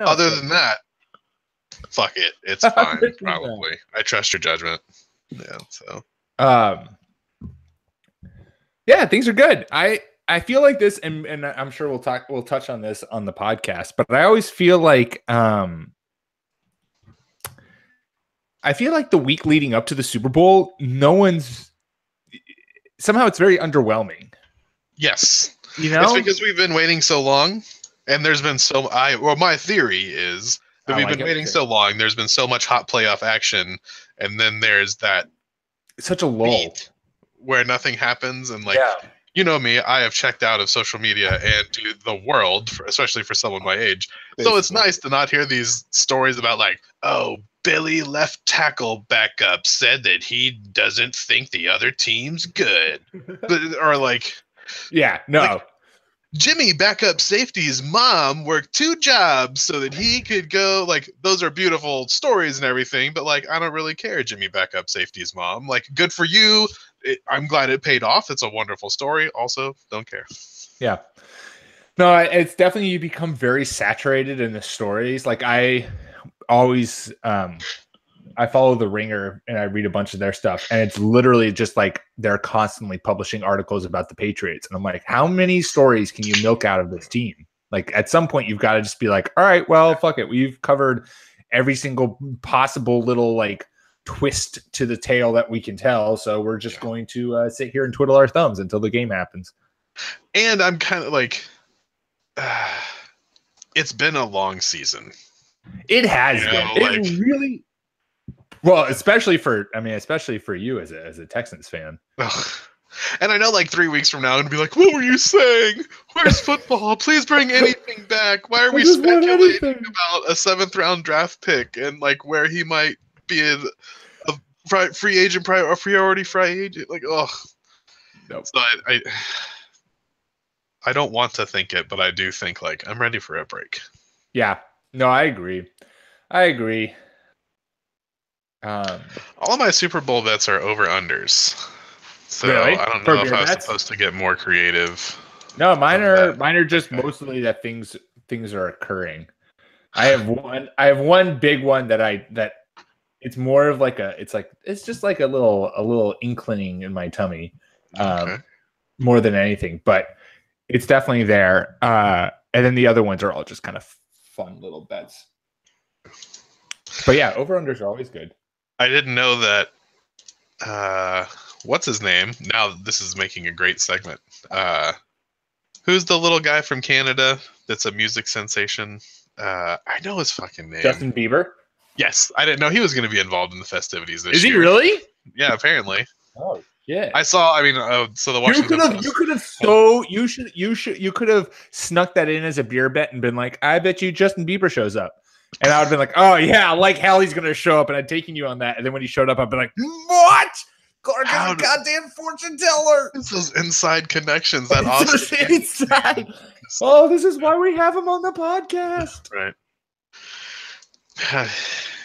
No, other than that, fuck it. It's fine, probably. I trust your judgment. Yeah, so. Yeah, things are good. I feel like this, and I'm sure we'll touch on this on the podcast, but I always feel like the week leading up to the Super Bowl, somehow it's very underwhelming. Yes. You know? It's because we've been waiting so long, and there's been my theory is that we've been waiting so long, there's been so much hot playoff action, and then there's that such a lull where nothing happens, and you know me, I have checked out of social media and to the world, especially for someone my age. Basically. So it's nice to not hear these stories about Billy left tackle backup said that he doesn't think the other team's good. Jimmy backup safety's mom worked 2 jobs so that he could go. Those are beautiful stories and everything, but I don't really care. Jimmy backup safety's mom, good for you. I'm glad it paid off. It's a wonderful story. Also, don't care. Yeah. No, it's definitely, you become very saturated in the stories. I always, I follow The Ringer and I read a bunch of their stuff, and it's literally just they're constantly publishing articles about the Patriots. And I'm like, how many stories can you milk out of this team? At some point you've got to just be all right, well, fuck it. We've covered every single possible little twist to the tale that we can tell. So we're just going to sit here and twiddle our thumbs until the game happens. And I'm kind of it's been a long season. It has been. It really, well, especially for you as a Texans fan. And I know 3 weeks from now I'm going to be what were you saying? Where's football? Please bring anything back. Why are we speculating about a 7th round draft pick and where he might be a free agent, priority free agent? Nope. So I don't want to think it, but I do think I'm ready for a break. Yeah. No, I agree. All of my Super Bowl bets are over-unders. So really? I don't know if I was supposed to get more creative. No, mine are just mostly that things are occurring. I have one big one that it's more of it's just a little inclining in my tummy. More than anything, but it's definitely there. And then the other ones are all just kind of fun little bets. But yeah, over-unders are always good. I didn't know that. What's his name? Now this is making a great segment. Who's the little guy from Canada that's a music sensation? I know his fucking name. Justin Bieber? Yes. I didn't know he was going to be involved in the festivities this year. Is he really? Yeah, apparently. Oh, yeah. I saw. So the Washington Post. You could have snuck that in as a beer bet and been I bet you Justin Bieber shows up. And I would have been oh yeah, hell he's gonna show up, and I'd taken you on that. And then when he showed up, I'd be what? Clark is a goddamn fortune teller. It's those inside connections that Austin. Inside. Oh, this is why we have him on the podcast. Right.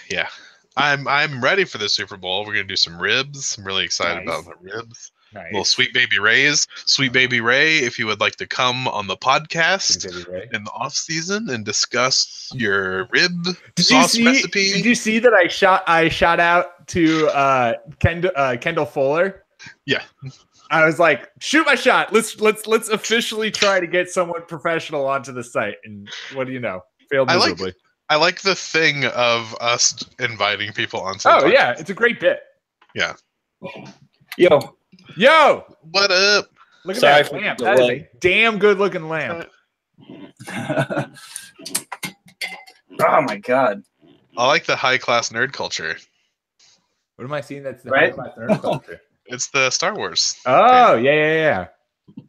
Yeah. I'm ready for the Super Bowl. We're gonna do some ribs. I'm really excited about the ribs. Nice. Little Sweet Baby Ray's. Sweet Baby Ray, if you would like to come on the podcast in the off season and discuss your rib sauce recipe. Did you see that I shot out to Kendall Fuller? Yeah. I was shoot my shot. Let's officially try to get someone professional onto the site. And what do you know? Failed miserably. I like the thing of us inviting people onto. Oh yeah, it's a great bit. Yeah. Yo, what up? Look at that lamp. That is a damn good looking lamp. Oh my god. I like the high class nerd culture. What am I seeing? That's the high class nerd culture. It's the Star Wars. Oh yeah.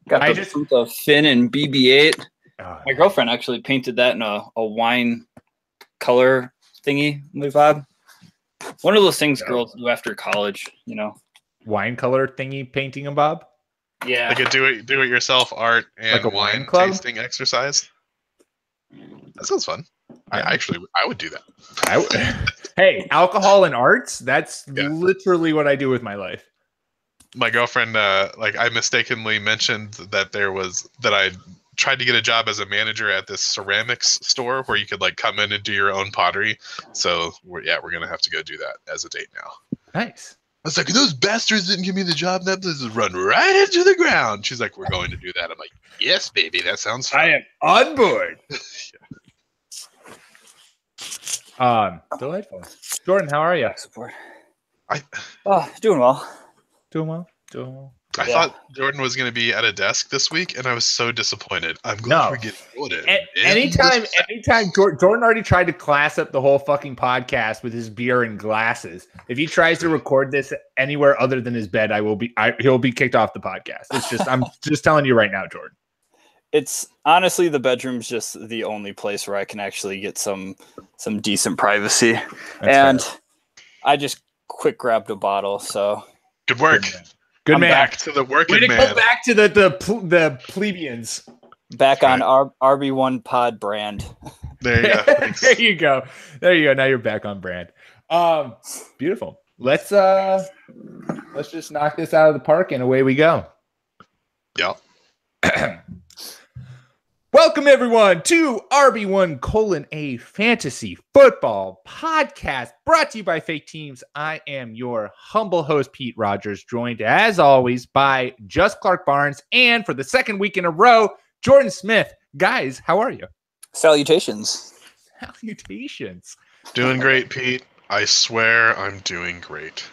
Got the fruit of Finn and BB-8. My girlfriend actually painted that in a wine color thingy, Bob. One of those things girls do after college, Wine color thingy painting and Bob? Yeah. Like a do it yourself art and a wine tasting exercise. That sounds fun. I would do that. Hey, alcohol and arts, that's literally what I do with my life. My girlfriend I mistakenly mentioned that I tried to get a job as a manager at this ceramics store where you could like come in and do your own pottery. So we're gonna have to go do that as a date now. Nice. I was like, those bastards didn't give me the job. That just run right into the ground. She's like, we're going to do that. I'm like, yes, baby, that sounds fun. I am on board. Delightful. Jordan, how are you? Support. Doing well. Doing well. Doing well. I thought Jordan was going to be at a desk this week, and I was so disappointed. I'm glad we're getting Jordan. Anytime Jordan already tried to class up the whole fucking podcast with his beer and glasses. If he tries to record this anywhere other than his bed, he'll be kicked off the podcast. It's just I'm just telling you right now, Jordan. It's honestly the bedroom's just the only place where I can actually get some decent privacy. That's fair. I just quick grabbed a bottle, so good work. Good man. Back to the working man. Go back to the plebeians. Back on RB1 Pod brand. There you go. There you go. There you go. Now you're back on brand. Beautiful. Let's just knock this out of the park and away we go. Yep. Welcome everyone to RB1:A Fantasy Football Podcast, brought to you by Fake Teams. I am your humble host, Pete Rogers, joined as always by Just Clark Barnes, and for the second week in a row, Jordan Smith. Guys, how are you? Salutations. Salutations. Doing great, Pete. I swear I'm doing great.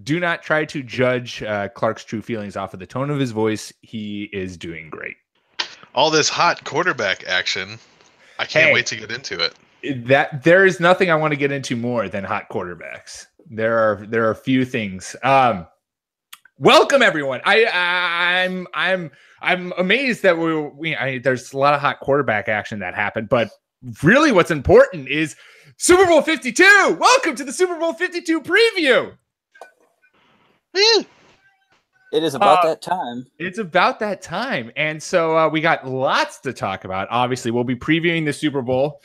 Do not try to judge Clark's true feelings off of the tone of his voice. He is doing great. All this hot quarterback action. I can't wait to get into it. That there is nothing I want to get into more than hot quarterbacks. There are a few things. Welcome everyone. I'm amazed that there's a lot of hot quarterback action that happened, but really what's important is Super Bowl 52. Welcome to the Super Bowl 52 preview. It is about that time. It's about that time. And so we got lots to talk about. Obviously, we'll be previewing the Super Bowl.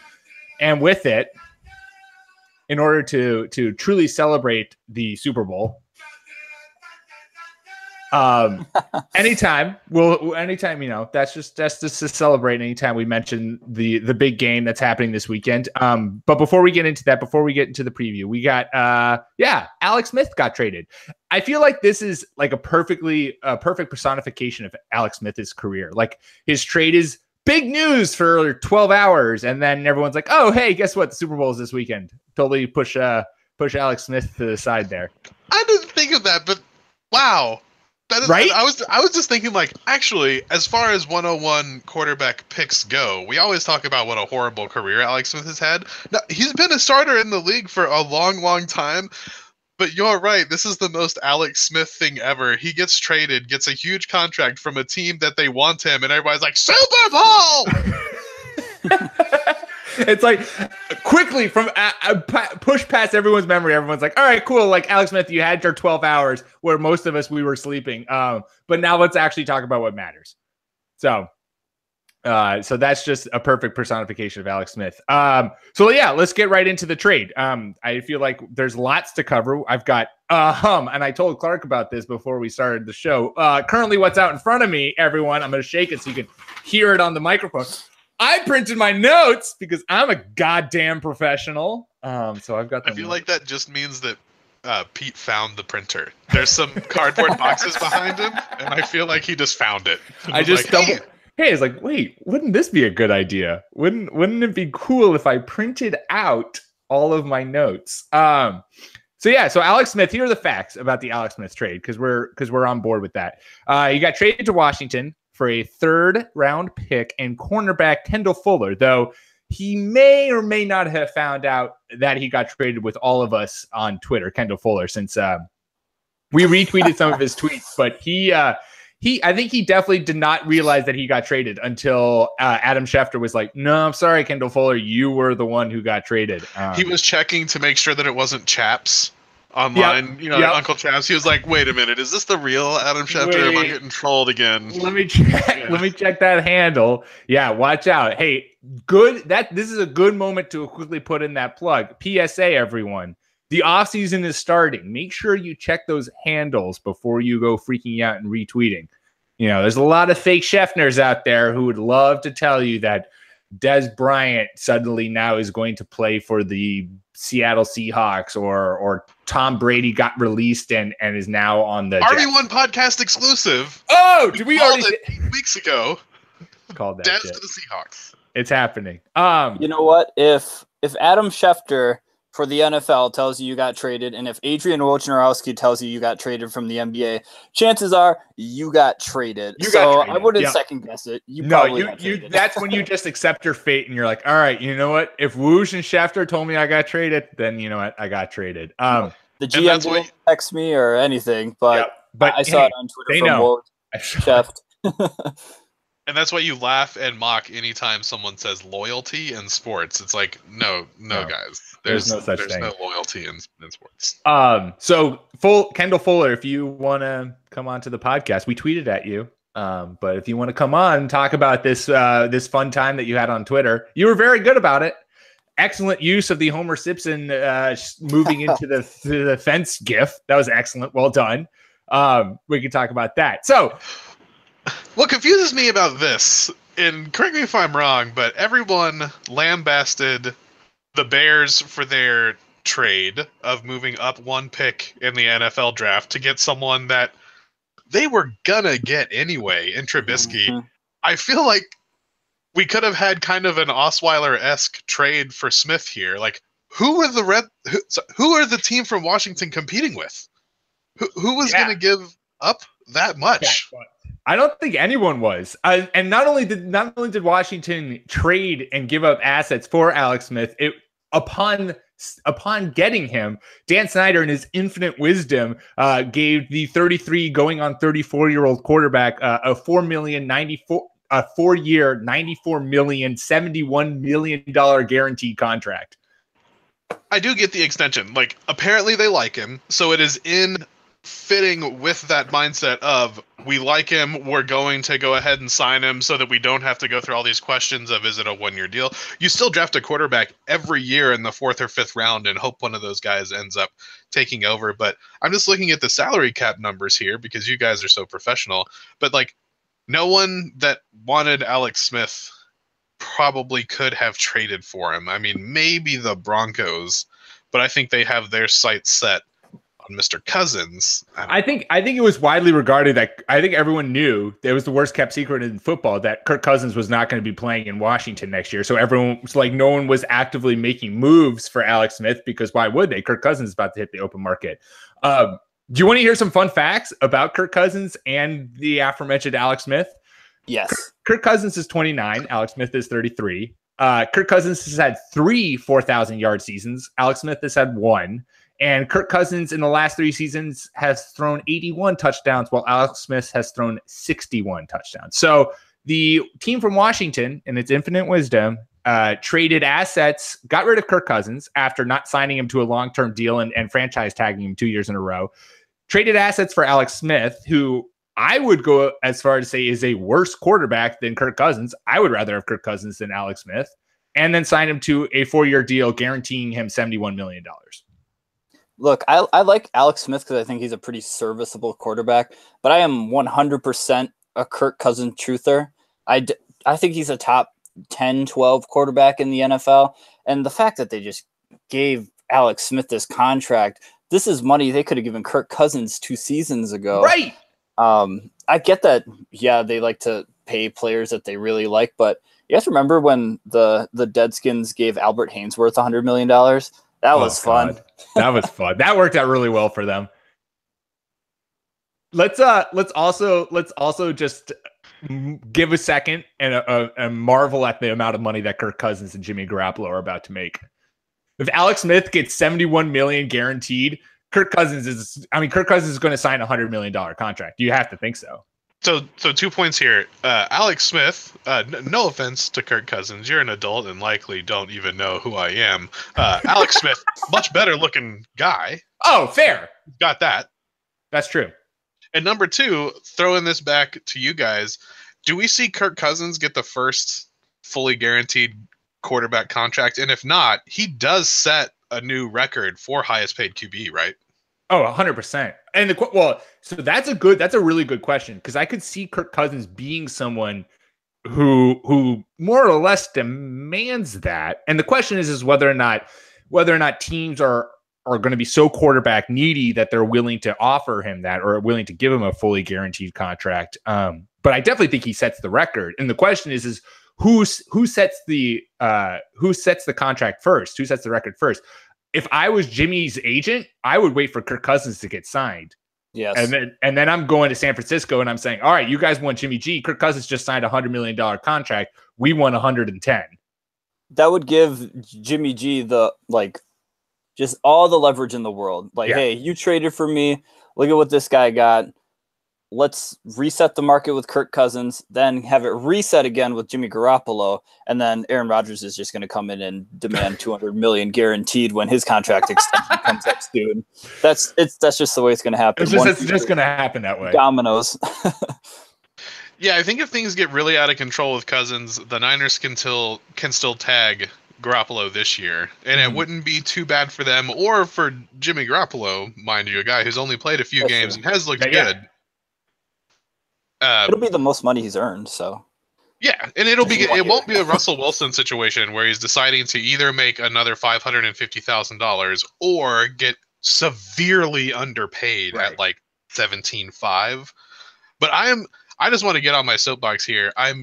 And with it, in order to truly celebrate the Super Bowl, anytime, that's just to celebrate anytime we mention the big game that's happening this weekend. But before we get into that, before we get into the preview, we got Alex Smith got traded. I feel like this is like a perfect personification of Alex Smith's career. Like his trade is big news for 12 hours, and then everyone's like, "Oh, hey, guess what? The Super Bowl is this weekend." Totally push Alex Smith to the side there. I didn't think of that, but wow. That is, right? I was just thinking, like, actually, as far as 101 quarterback picks go, we always talk about what a horrible career Alex Smith has had. Now, he's been a starter in the league for a long, long time, but you're right. This is the most Alex Smith thing ever. He gets traded, gets a huge contract from a team that they want him, and everybody's like, Super Bowl! It's like quickly from push past everyone's memory. Everyone's like, all right, cool. Like Alex Smith, you had your 12 hours where most of us, we were sleeping. But now let's actually talk about what matters. So that's just a perfect personification of Alex Smith. So yeah, let's get right into the trade. I feel like there's lots to cover. I've got, and I told Clark about this before we started the show. Currently what's out in front of me, everyone, I'm going to shake it so you can hear it on the microphone. I printed my notes because I'm a goddamn professional. So I've got. I feel like that just means that Pete found the printer. There's some cardboard boxes behind him, and I feel like he just found it. I just doubled. Hey, it's like, wait, wouldn't this be a good idea? Wouldn't it be cool if I printed out all of my notes? So Alex Smith. Here are the facts about the Alex Smith trade because we're on board with that. He got traded to Washington for a third-round pick and cornerback Kendall Fuller, though he may or may not have found out that he got traded with all of us on Twitter, Kendall Fuller, since we retweeted some of his tweets. But I think he definitely did not realize that he got traded until Adam Schefter was like, "No, I'm sorry, Kendall Fuller, you were the one who got traded." He was checking to make sure that it wasn't Chaps online, Uncle Chaps. He was like, "Wait a minute, is this the real Adam Schefter? Am I getting trolled again?" Let me check. Yeah. Let me check that handle. Yeah, watch out. Hey, good. This is a good moment to quickly put in that plug. PSA, everyone. The offseason is starting. Make sure you check those handles before you go freaking out and retweeting. You know, there's a lot of fake Scheffners out there who would love to tell you that Des Bryant suddenly now is going to play for the Seattle Seahawks, or Tom Brady got released and is now on the RB1 podcast exclusive. Oh, did we already 8 weeks ago? Called that Des shit. to the Seahawks. It's happening. You know what? If Adam Schefter for the NFL tells you got traded, and if Adrian Wojnarowski tells you got traded from the NBA, chances are you got traded. I wouldn't second guess it. You that's when you just accept your fate and you're like, all right, you know what? If Woosh and Schefter told me I got traded, then you know what? I got traded. The GM didn't text me or anything, but I saw it on Twitter from Woj Scheft. And that's why you laugh and mock anytime someone says loyalty in sports. It's like, no, guys. There's no such thing. There's no loyalty in sports. So Kendall Fuller, if you want to come on to the podcast, we tweeted at you. But if you want to come on and talk about this fun time that you had on Twitter, you were very good about it. Excellent use of the Homer Simpson moving into the fence gif. That was excellent. Well done. We can talk about that. So what confuses me about this, and correct me if I'm wrong, but everyone lambasted the Bears for their trade of moving up one pick in the NFL draft to get someone that they were gonna get anyway in Trubisky. Mm-hmm. I feel like we could have had kind of an Osweiler-esque trade for Smith here. Like, who are the team from Washington competing with? Who was gonna give up that much? I don't think anyone was. And not only did Washington trade and give up assets for Alex Smith, upon getting him, Dan Snyder, in his infinite wisdom, gave the 33 going on 34-year-old quarterback a $4 million, 4-year, $94 million, $71 million guaranteed contract. I do get the extension. Like, apparently they like him, so it is in fitting with that mindset of, we like him, we're going to go ahead and sign him so that we don't have to go through all these questions of, is it a one-year deal? You still draft a quarterback every year in the 4th or 5th round and hope one of those guys ends up taking over. But I'm just looking at the salary cap numbers here because you guys are so professional. But like, no one that wanted Alex Smith probably could have traded for him. I mean, maybe the Broncos, but I think they have their sights set on Mr. Cousins. I think it was widely regarded that I think everyone knew it was the worst kept secret in football that Kirk Cousins was not going to be playing in Washington next year. So everyone was like, no one was actively making moves for Alex Smith because why would they? Kirk Cousins is about to hit the open market. Do you want to hear some fun facts about Kirk Cousins and the aforementioned Alex Smith? Yes. Kirk Cousins is 29. Alex Smith is 33. Kirk Cousins has had 3 4,000-yard seasons. Alex Smith has had 1. And Kirk Cousins in the last 3 seasons has thrown 81 touchdowns, while Alex Smith has thrown 61 touchdowns. So the team from Washington, in its infinite wisdom, traded assets, got rid of Kirk Cousins after not signing him to a long-term deal and franchise tagging him 2 years in a row. Traded assets for Alex Smith, who I would go as far to say is a worse quarterback than Kirk Cousins. I would rather have Kirk Cousins than Alex Smith. And then signed him to a 4-year deal, guaranteeing him $71 million. Look, I like Alex Smith because I think he's a pretty serviceable quarterback, but I am 100% a Kirk Cousins truther. I think he's a top 10, 12 quarterback in the NFL. And the fact that they just gave Alex Smith this contract, this is money they could have given Kirk Cousins 2 seasons ago. Right. I get that, yeah, they like to pay players that they really like, but you guys remember when the Deadskins gave Albert Hainsworth $100 million? That was fun. That was fun. That worked out really well for them. Let's also just give a second and a marvel at the amount of money that Kirk Cousins and Jimmy Garoppolo are about to make. If Alex Smith gets $71 million guaranteed, Kirk Cousins is going to sign a $100 million contract. You have to think so. So 2 points here. Alex Smith, no offense to Kirk Cousins, you're an adult and likely don't even know who I am. Alex Smith, much better looking guy. Oh, fair. Got that. That's true. And number 2, throwing this back to you guys, do we see Kirk Cousins get the first fully guaranteed quarterback contract? And if not, he does set a new record for highest paid QB, right? Oh, 100%. And so that's a really good question, because I could see Kirk Cousins being someone who more or less demands that. And the question is whether or not teams are going to be so quarterback needy that they're willing to offer him that, or willing to give him a fully guaranteed contract. But I definitely think he sets the record. And the question is who sets the contract first? Who sets the record first? If I was Jimmy's agent, I would wait for Kirk Cousins to get signed. Yes. And then I'm going to San Francisco and I'm saying, all right, you guys want Jimmy G. Kirk Cousins just signed a $100 million contract. We won 110. That would give Jimmy G just all the leverage in the world. Hey, you traded for me. Look at what this guy got. Let's reset the market with Kirk Cousins, then have it reset again with Jimmy Garoppolo, and then Aaron Rodgers is just going to come in and demand $200 million guaranteed when his contract extension comes up soon. That's just the way it's going to happen. It's just going to happen that way. Dominoes. Yeah, I think if things get really out of control with Cousins, the Niners can still tag Garoppolo this year, and it wouldn't be too bad for them or for Jimmy Garoppolo, mind you, a guy who's only played a few games and has looked good. It'll be the most money he's earned, so. Yeah, and it won't be a Russell Wilson situation where he's deciding to either make another $550,000 or get severely underpaid at like 17.5. But I just want to get on my soapbox here. I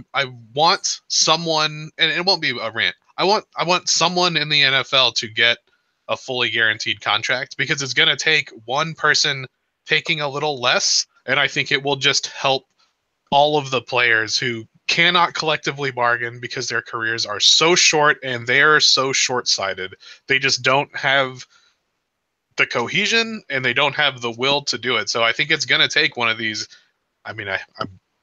want someone, and it won't be a rant. I want someone in the NFL to get a fully guaranteed contract, because it's going to take one person taking a little less, and I think it will just help all of the players who cannot collectively bargain because their careers are so short and they are so short-sighted. They just don't have the cohesion and they don't have the will to do it. So I think it's going to take one of these, I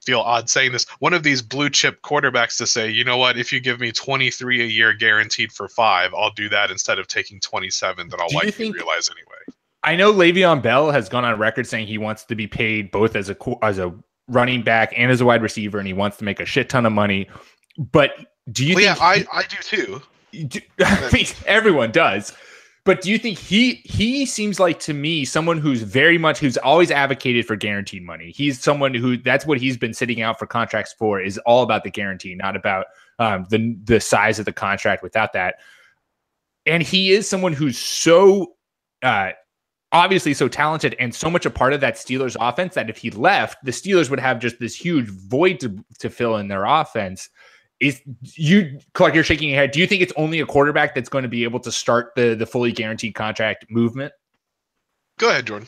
feel odd saying this, one of these blue chip quarterbacks to say, you know what, if you give me 23 a year guaranteed for 5, I'll do that instead of taking 27 that I'll likely realize anyway. I know Le'Veon Bell has gone on record saying he wants to be paid both as a running back and as a wide receiver, and he wants to make a shit ton of money. But do you think? Yeah, I do too. I mean, everyone does. But do you think he seems like, to me, someone who's always advocated for guaranteed money? He's someone who, that's what he's been sitting out for contracts for, is all about the guarantee, not about the size of the contract without that. And he is someone who's so obviously so talented and so much a part of that Steelers offense that if he left, the Steelers would have just this huge void to fill in their offense. Clark, you're shaking your head. Do you think it's only a quarterback that's going to be able to start the fully guaranteed contract movement? Go ahead, Jordan.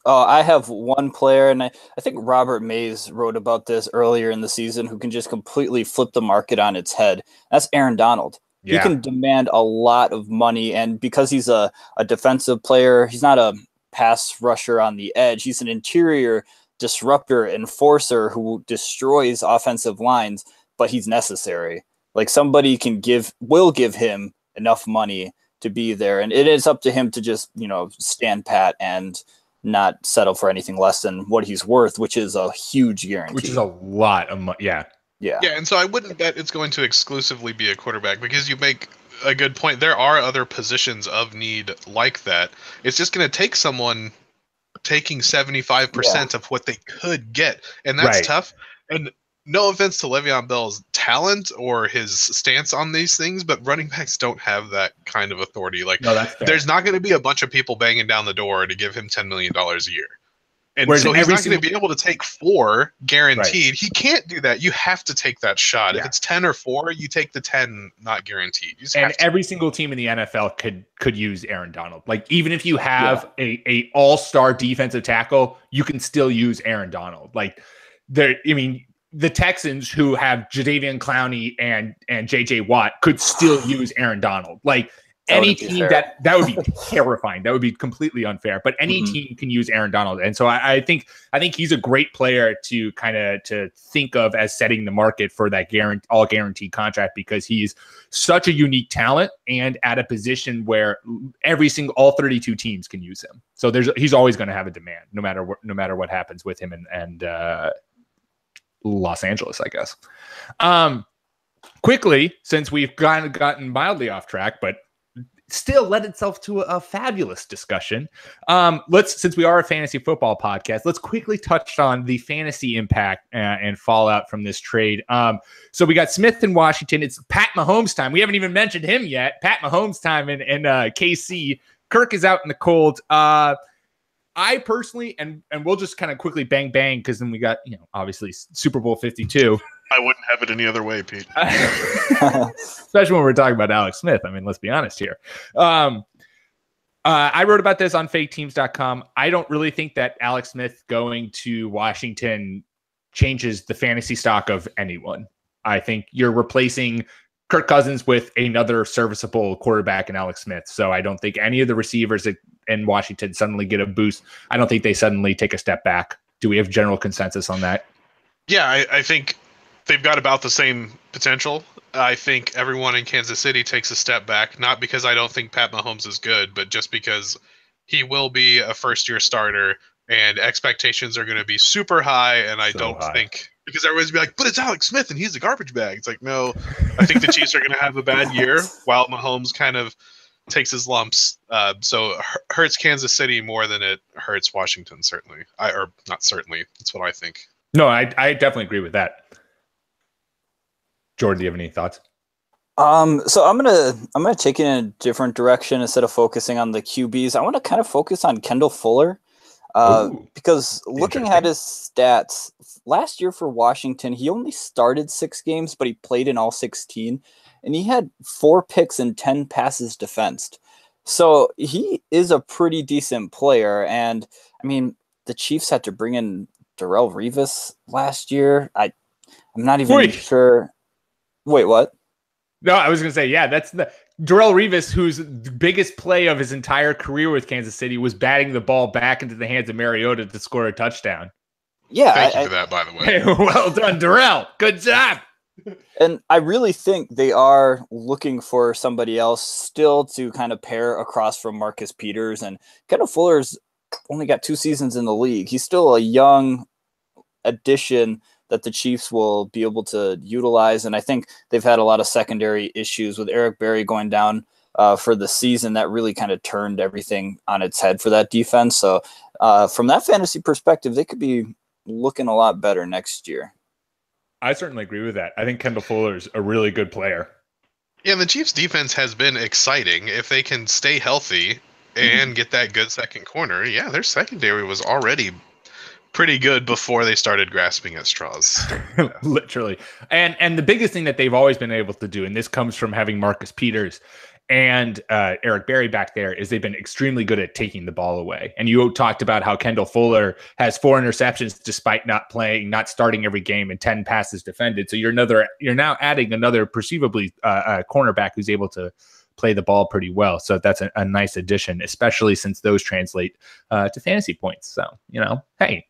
I have one player, and I think Robert Mays wrote about this earlier in the season, who can just completely flip the market on its head. That's Aaron Donald. Yeah. He can demand a lot of money, and because he's a defensive player, he's not a pass rusher on the edge. He's an interior disruptor, enforcer who destroys offensive lines, but he's necessary. Like, somebody will give him enough money to be there, and it is up to him to just, stand pat and not settle for anything less than what he's worth, which is a huge guarantee. Which is a lot of money. Yeah. Yeah. Yeah, and so I wouldn't bet it's going to exclusively be a quarterback, because you make a good point. There are other positions of need like that. It's just going to take someone taking 75% of what they could get, and that's tough. And no offense to Le'Veon Bell's talent or his stance on these things, but running backs don't have that kind of authority. Like, there's not going to be a bunch of people banging down the door to give him $10 million a year. And so he's not going to be able to take 4 guaranteed. Right. He can't do that. You have to take that shot. Yeah. If it's 10 or 4, you take the 10 not guaranteed. And every single team in the NFL could use Aaron Donald. Like, even if you have a all-star defensive tackle, you can still use Aaron Donald. Like, the Texans, who have Jadeveon Clowney and JJ Watt, could still use Aaron Donald. Like, any team that would be terrifying. That would be completely unfair. But any team can use Aaron Donald, and so I think he's a great player to to think of as setting the market for that all guaranteed contract, because he's such a unique talent and at a position where all 32 teams can use him. So he's always going to have a demand, no matter what happens with him and Los Angeles, I guess. Quickly, since we've gotten mildly off track, but still led itself to a fabulous discussion. Since we are a fantasy football podcast, let's quickly touch on the fantasy impact and fallout from this trade. So we got Smith in Washington. It's Pat Mahomes time. We haven't even mentioned him yet. Pat Mahomes time in KC. Kirk is out in the cold. I personally, and we'll just kind of quickly bang, because then we got, obviously Super Bowl 52. I wouldn't have it any other way, Pete. Especially when we're talking about Alex Smith. I mean, let's be honest here. I wrote about this on faketeams.com. I don't really think that Alex Smith going to Washington changes the fantasy stock of anyone. I think you're replacing Kirk Cousins with another serviceable quarterback in Alex Smith. So I don't think any of the receivers in Washington suddenly get a boost. I don't think they suddenly take a step back. Do we have general consensus on that? Yeah, I think they've got about the same potential. I think everyone in Kansas City takes a step back, not because I don't think Pat Mahomes is good, but just because he will be a first-year starter and expectations are going to be super high, and I don't think – because everybody's be like, but it's Alex Smith and he's a garbage bag. It's like, no, I think the Chiefs are going to have a bad year while Mahomes kind of takes his lumps. So it hurts Kansas City more than it hurts Washington, certainly. Or not certainly. That's what I think. No, I definitely agree with that. Jordan, do you have any thoughts? So I'm gonna take it in a different direction. Instead of focusing on the QBs, I want to kind of focus on Kendall Fuller. Because looking at his stats last year for Washington, he only started 6 games, but he played in all 16, and he had 4 picks and 10 passes defensed. So he is a pretty decent player. And I mean, the Chiefs had to bring in Darrelle Revis last year. I'm not even sure. Wait, what? No, I was going to say, yeah, that's the Darrelle Revis, whose biggest play of his entire career with Kansas City was batting the ball back into the hands of Mariota to score a touchdown. Yeah. Thank you for that, by the way. Hey, well done, Darrelle. Good job. And I really think they are looking for somebody else still to kind of pair across from Marcus Peters. And Kendall Fuller's only got 2 seasons in the league. He's still a young addition that the Chiefs will be able to utilize. And I think they've had a lot of secondary issues with Eric Berry going down for the season. That really kind of turned everything on its head for that defense. So from that fantasy perspective, they could be looking a lot better next year. I certainly agree with that. I think Kendall Fuller's a really good player. Yeah, the Chiefs defense has been exciting. If they can stay healthy and get that good second corner, yeah, their secondary was already pretty good before they started grasping at straws. Literally. And the biggest thing that they've always been able to do, and this comes from having Marcus Peters and Eric Berry back there, is they've been extremely good at taking the ball away. And you talked about how Kendall Fuller has 4 interceptions despite not starting every game, and 10 passes defended. So you're now adding another perceivably cornerback who's able to play the ball pretty well. So that's a nice addition, especially since those translate to fantasy points. So, hey,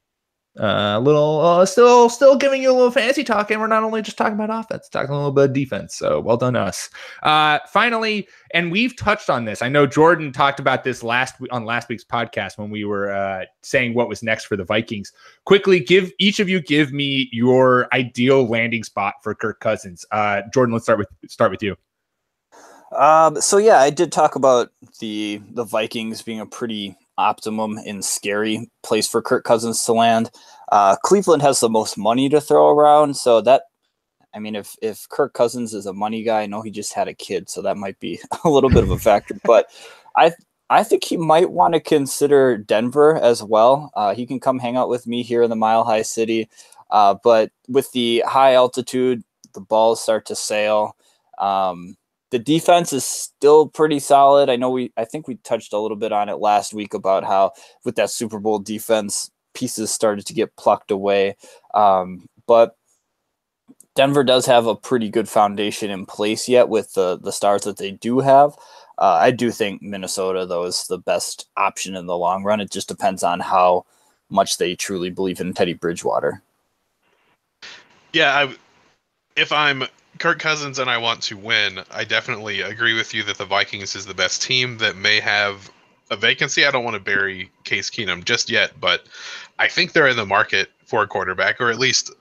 still giving you a little fantasy talk, and we're not only just talking about offense, talking a little bit of defense. So well done us. Finally, and we've touched on this. I know Jordan talked about this last week's podcast when we were saying what was next for the Vikings. Quickly, give me your ideal landing spot for Kirk Cousins. Jordan, let's start with you. So yeah, I did talk about the Vikings being a pretty optimum and scary place for Kirk Cousins to land. Cleveland has the most money to throw around, so that, I mean, if Kirk Cousins is a money guy, I know he just had a kid, so that might be a little bit of a factor. But I think he might want to consider Denver as well. He can come hang out with me here in the Mile High City, but with the high altitude, the balls start to sail. The defense is still pretty solid. I think we touched a little bit on it last week about how with that Super Bowl defense, pieces started to get plucked away. But Denver does have a pretty good foundation in place yet with the stars that they do have. I do think Minnesota, though, is the best option in the long run. It just depends on how much they truly believe in Teddy Bridgewater. Yeah, if I'm Kirk Cousins and I want to win, I definitely agree with you that the Vikings is the best team that may have a vacancy. I don't want to bury Case Keenum just yet, but I think they're in the market for a quarterback, or at least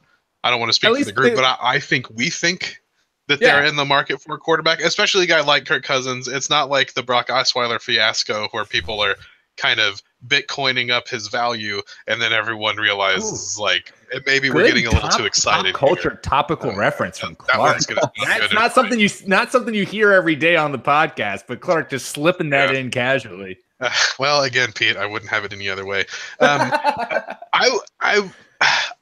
I don't want to speak for the group, but I think we think that they're in the market for a quarterback, especially a guy like Kirk Cousins. It's not like the Brock Osweiler fiasco where people are kind of Bitcoining up his value, and then everyone realizes maybe we're getting a little too excited. Pop culture topical reference from Clark. That's not something you hear every day on the podcast, but Clark just slipping that in casually. Well, again, Pete, I wouldn't have it any other way. I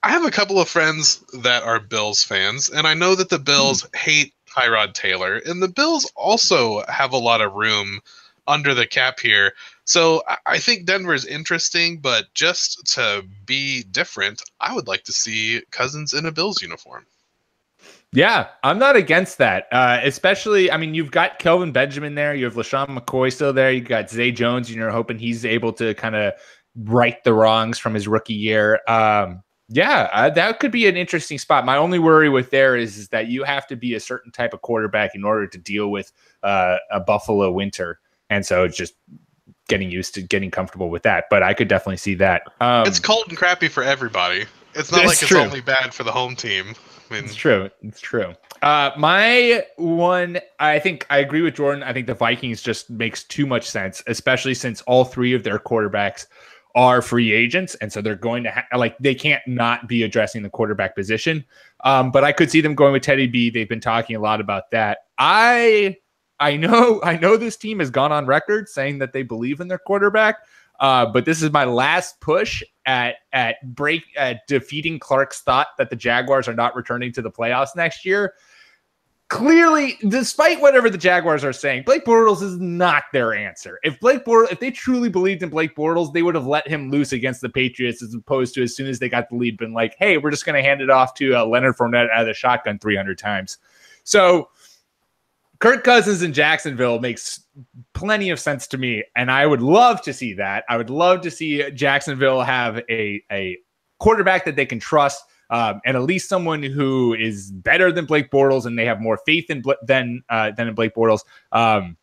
have a couple of friends that are Bills fans, and I know that the Bills hate Tyrod Taylor, and the Bills also have a lot of room under the cap here. So I think Denver's interesting, but just to be different, I would like to see Cousins in a Bills uniform. Yeah, I'm not against that. Especially, I mean, you've got Kelvin Benjamin there. You have LaShawn McCoy still there. You've got Zay Jones, and you're hoping he's able to kind of right the wrongs from his rookie year. That could be an interesting spot. My only worry with there is that you have to be a certain type of quarterback in order to deal with a Buffalo winter. And so it's just getting used to getting comfortable with that. But I could definitely see that. It's cold and crappy for everybody. It's not like it's only bad for the home team. I mean, it's true. My one, I think I agree with Jordan. I think the Vikings just makes too much sense, especially since all three of their quarterbacks are free agents. And so they're going to they can't not be addressing the quarterback position. But I could see them going with Teddy B. They've been talking a lot about that. I know this team has gone on record saying that they believe in their quarterback. But this is my last push at defeating Clark's thought that the Jaguars are not returning to the playoffs next year. Clearly, despite whatever the Jaguars are saying, Blake Bortles is not their answer. If they truly believed in Blake Bortles, they would have let him loose against the Patriots as opposed to as soon as they got the lead, been like, hey, we're just going to hand it off to Leonard Fournette out of the shotgun 300 times. So Kirk Cousins in Jacksonville makes plenty of sense to me, and I would love to see that. I would love to see Jacksonville have a quarterback that they can trust, and at least someone who is better than Blake Bortles, and they have more faith than in Blake Bortles.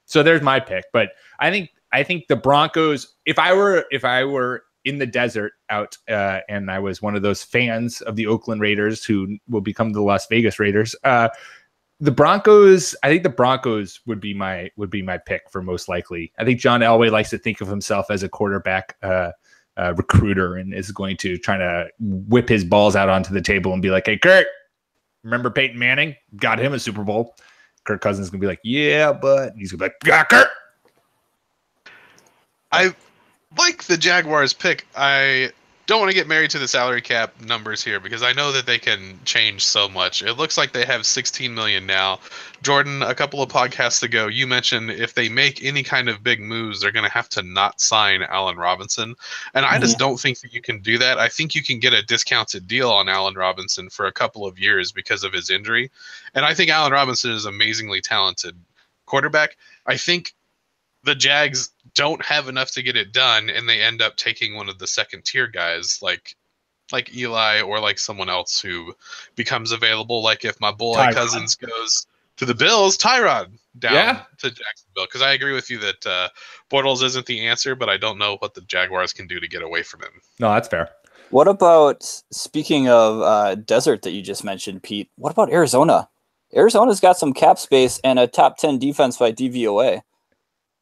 So there's my pick. But I think the Broncos. If I were in the desert out, and I was one of those fans of the Oakland Raiders who will become the Las Vegas Raiders. The Broncos, I think the Broncos would be my pick for most likely. I think John Elway likes to think of himself as a quarterback recruiter and is going to try to whip his balls out onto the table and be like, hey, Kurt, remember Peyton Manning? Got him a Super Bowl. Kirk Cousins is going to be like, yeah, but he's going to be like, yeah, Kurt. I like the Jaguars pick. I don't want to get married to the salary cap numbers here because I know that they can change so much. It looks like they have $16 million now. Jordan, a couple of podcasts ago, you mentioned if they make any kind of big moves, they're going to have to not sign Allen Robinson. And I just don't think that you can do that. I think you can get a discounted deal on Allen Robinson for a couple of years because of his injury. And I think Allen Robinson is an amazingly talented quarterback. I think the Jags don't have enough to get it done, and they end up taking one of the second tier guys like Eli or like someone else who becomes available. Like if my boy Tyrod Cousins goes to the Bills, Tyrod down to Jacksonville. Because I agree with you that Bortles isn't the answer, but I don't know what the Jaguars can do to get away from him. No, that's fair. What about, speaking of desert that you just mentioned, Pete, what about Arizona? Arizona's got some cap space and a top 10 defense by DVOA.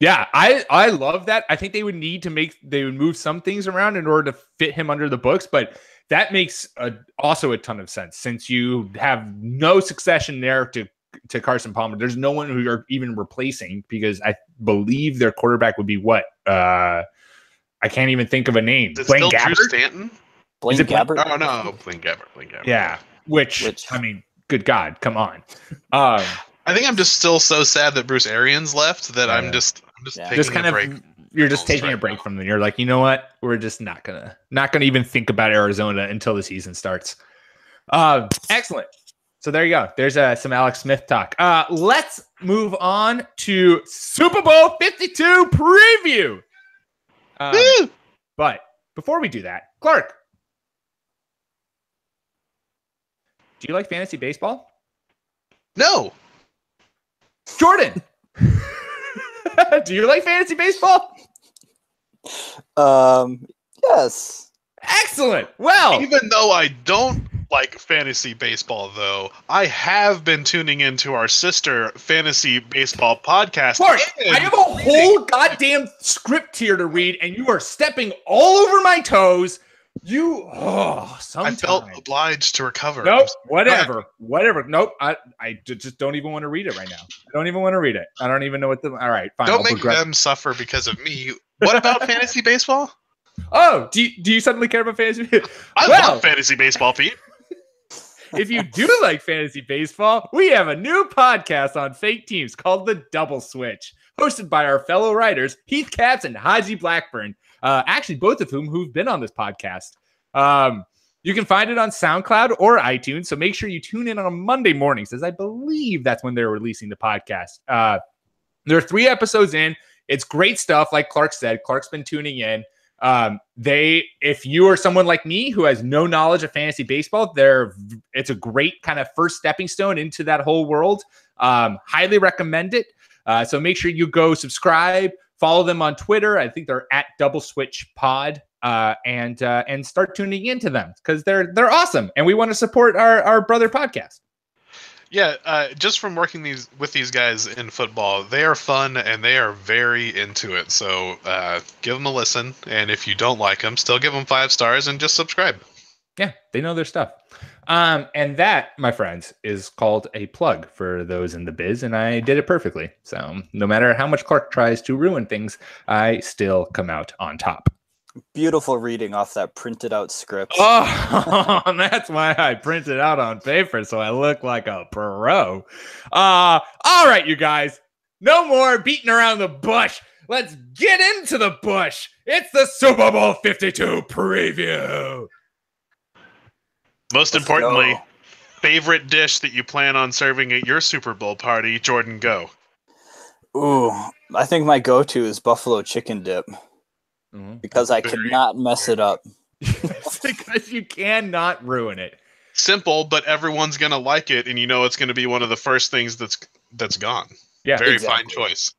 Yeah, I love that. I think they would move some things around in order to fit him under the books, but that makes also a ton of sense since you have no succession there to Carson Palmer. There's no one who you're even replacing because I believe their quarterback would be what? I can't even think of a name. Is it Blaine Gabbert? Drew Stanton? Blaine Gabbert? Oh, no, Blaine Gabbert. Yeah, which I mean, good God, come on. I think I'm just still so sad that Bruce Arians left that I'm just taking a break. You're just taking a break from them. You're like, you know what? We're just not gonna even think about Arizona until the season starts. Excellent. So there you go. There's some Alex Smith talk. Let's move on to Super Bowl 52 preview. But before we do that, Clark, do you like fantasy baseball? No. Jordan, do you like fantasy baseball? Yes. Excellent. Well, even though I don't like fantasy baseball, though, I have been tuning into our sister fantasy baseball podcast. Mark, I have a whole goddamn script here to read, and you are stepping all over my toes. Sometimes I felt obliged to recover. Nope, whatever. Nope, I just don't even want to read it right now. I don't even want to read it. I don't even know what the. All right, fine. Don't make them suffer because of me. What about fantasy baseball? Oh, do you suddenly care about fantasy? I love fantasy baseball, Pete. If you do like fantasy baseball, we have a new podcast on fake teams called The Double Switch, hosted by our fellow writers, Heath Katz and Haji Blackburn, actually both of who've been on this podcast. You can find it on SoundCloud or iTunes, so make sure you tune in on Monday mornings, as I believe that's when they're releasing the podcast. There are 3 episodes in. It's great stuff, like Clark said. Clark's been tuning in. If you are someone like me who has no knowledge of fantasy baseball, it's a great kind of first stepping stone into that whole world. Highly recommend it. So make sure you go subscribe, follow them on Twitter. I think they're at Double Switch Pod, and start tuning into them because they're awesome. And we want to support our brother podcast. Yeah, just from working with these guys in football, they are fun and they are very into it. So give them a listen, and if you don't like them, still give them 5 stars and just subscribe. Yeah, they know their stuff. And that, my friends, is called a plug for those in the biz, and I did it perfectly. So no matter how much Clark tries to ruin things, I still come out on top. Beautiful reading off that printed out script. Oh, that's why I printed out on paper so I look like a pro. All right, you guys. No more beating around the bush. Let's get into the bush. It's the Super Bowl 52 preview. Most importantly, favorite dish that you plan on serving at your Super Bowl party, Jordan, go. Ooh, I think my go-to is buffalo chicken dip. Because I cannot mess it up. Because you cannot ruin it. Simple, but everyone's going to like it, and you know it's going to be one of the first things that's gone. Yeah, Very fine choice.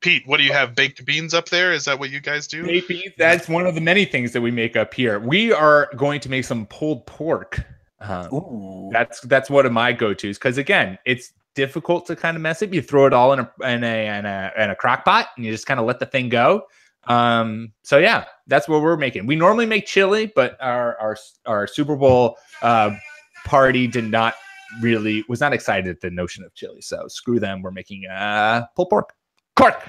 Pete, what do you have? Baked beans up there? Is that what you guys do? Baked beans, that's one of the many things that we make up here. We are going to make some pulled pork. That's one of my go-tos, because again, it's difficult to kind of mess it. You throw it all in a crock pot, and you just kind of let the thing go. So yeah, that's what we're making. We normally make chili, but our Super Bowl party was not excited at the notion of chili. So screw them. We're making pulled pork. Cork.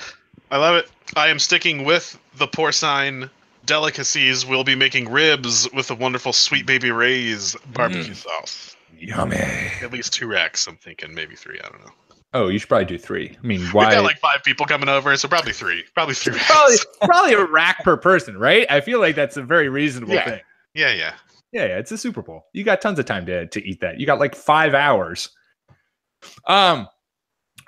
I love it. I am sticking with the porcine delicacies. We'll be making ribs with a wonderful Sweet Baby Ray's barbecue sauce. Yummy. At least 2 racks. I'm thinking maybe 3. I don't know. Oh, you should probably do 3. I mean, why? We've got like 5 people coming over, so probably 3. Probably 3 racks. Probably a rack per person, right? I feel like that's a very reasonable thing. Yeah. It's a Super Bowl. You got tons of time to eat that. You got like 5 hours.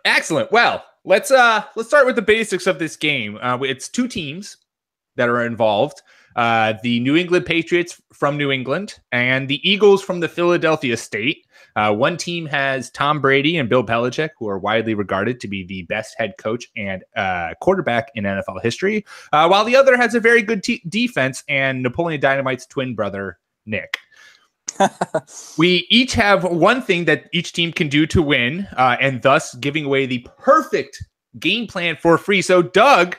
Excellent. Well, let's start with the basics of this game. It's 2 teams that are involved. The New England Patriots from New England and the Eagles from the Philadelphia State. One team has Tom Brady and Bill Belichick, who are widely regarded to be the best head coach and quarterback in NFL history, while the other has a very good defense and Napoleon Dynamite's twin brother, Nick. We each have one thing that each team can do to win, and thus giving away the perfect game plan for free. So Doug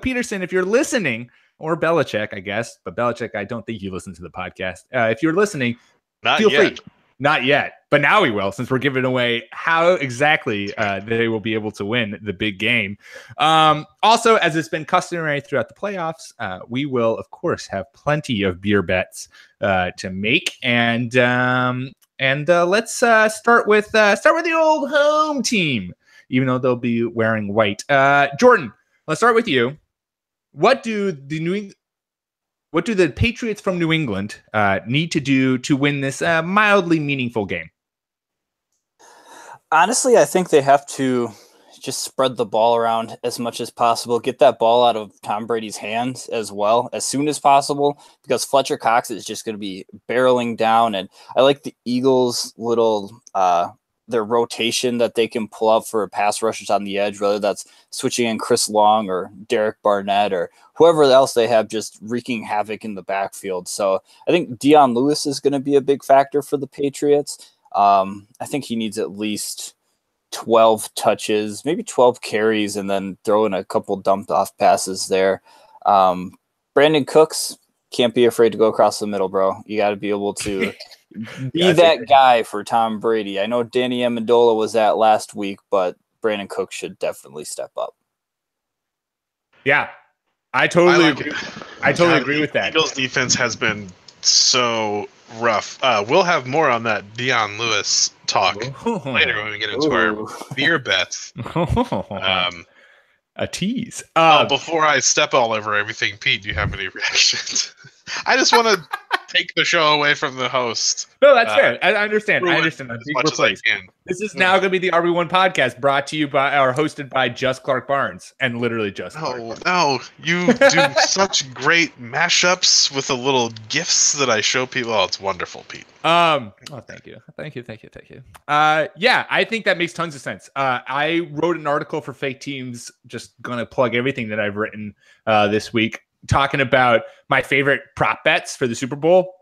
Peterson, if you're listening, or Belichick, I guess, but Belichick, I don't think you listen to the podcast. If you're listening, feel free. Not yet, but now we will, since we're giving away how exactly they will be able to win the big game. Also, as it's been customary throughout the playoffs, we will, of course, have plenty of beer bets to make, and let's start with the old home team, even though they'll be wearing white. Jordan, let's start with you. What do the Patriots from New England need to do to win this mildly meaningful game? Honestly, I think they have to just spread the ball around as much as possible, get that ball out of Tom Brady's hands as well as soon as possible, because Fletcher Cox is just going to be barreling down. And I like the Eagles' little their rotation that they can pull up for pass rushers on the edge, whether that's switching in Chris Long or Derek Barnett or whoever else they have just wreaking havoc in the backfield. So I think Dion Lewis is going to be a big factor for the Patriots. I think he needs at least 12 touches, maybe 12 carries, and then throw in a couple dumped off passes there. Brandon Cooks, can't be afraid to go across the middle, bro. You got to be able to be that guy for Tom Brady. I know Danny Amendola was that last week, but Brandon Cooks should definitely step up. Yeah, I totally agree. I totally agree with that. Eagles defense has been so rough. We'll have more on that Dion Lewis talk later when we get into our beer bets. A tease. Before I step all over everything, Pete, do you have any reactions? I just want to take the show away from the host. No, that's fair. I understand. As much as I can. This is now going to be the RB1 podcast, brought to you by or hosted by just Clark Barnes, and literally just. No, you do such great mashups with the little gifs that I show people. Oh, it's wonderful, Pete. Oh, thank you. Yeah, I think that makes tons of sense. I wrote an article for Fake Teams, just going to plug everything that I've written this week, talking about my favorite prop bets for the Super Bowl.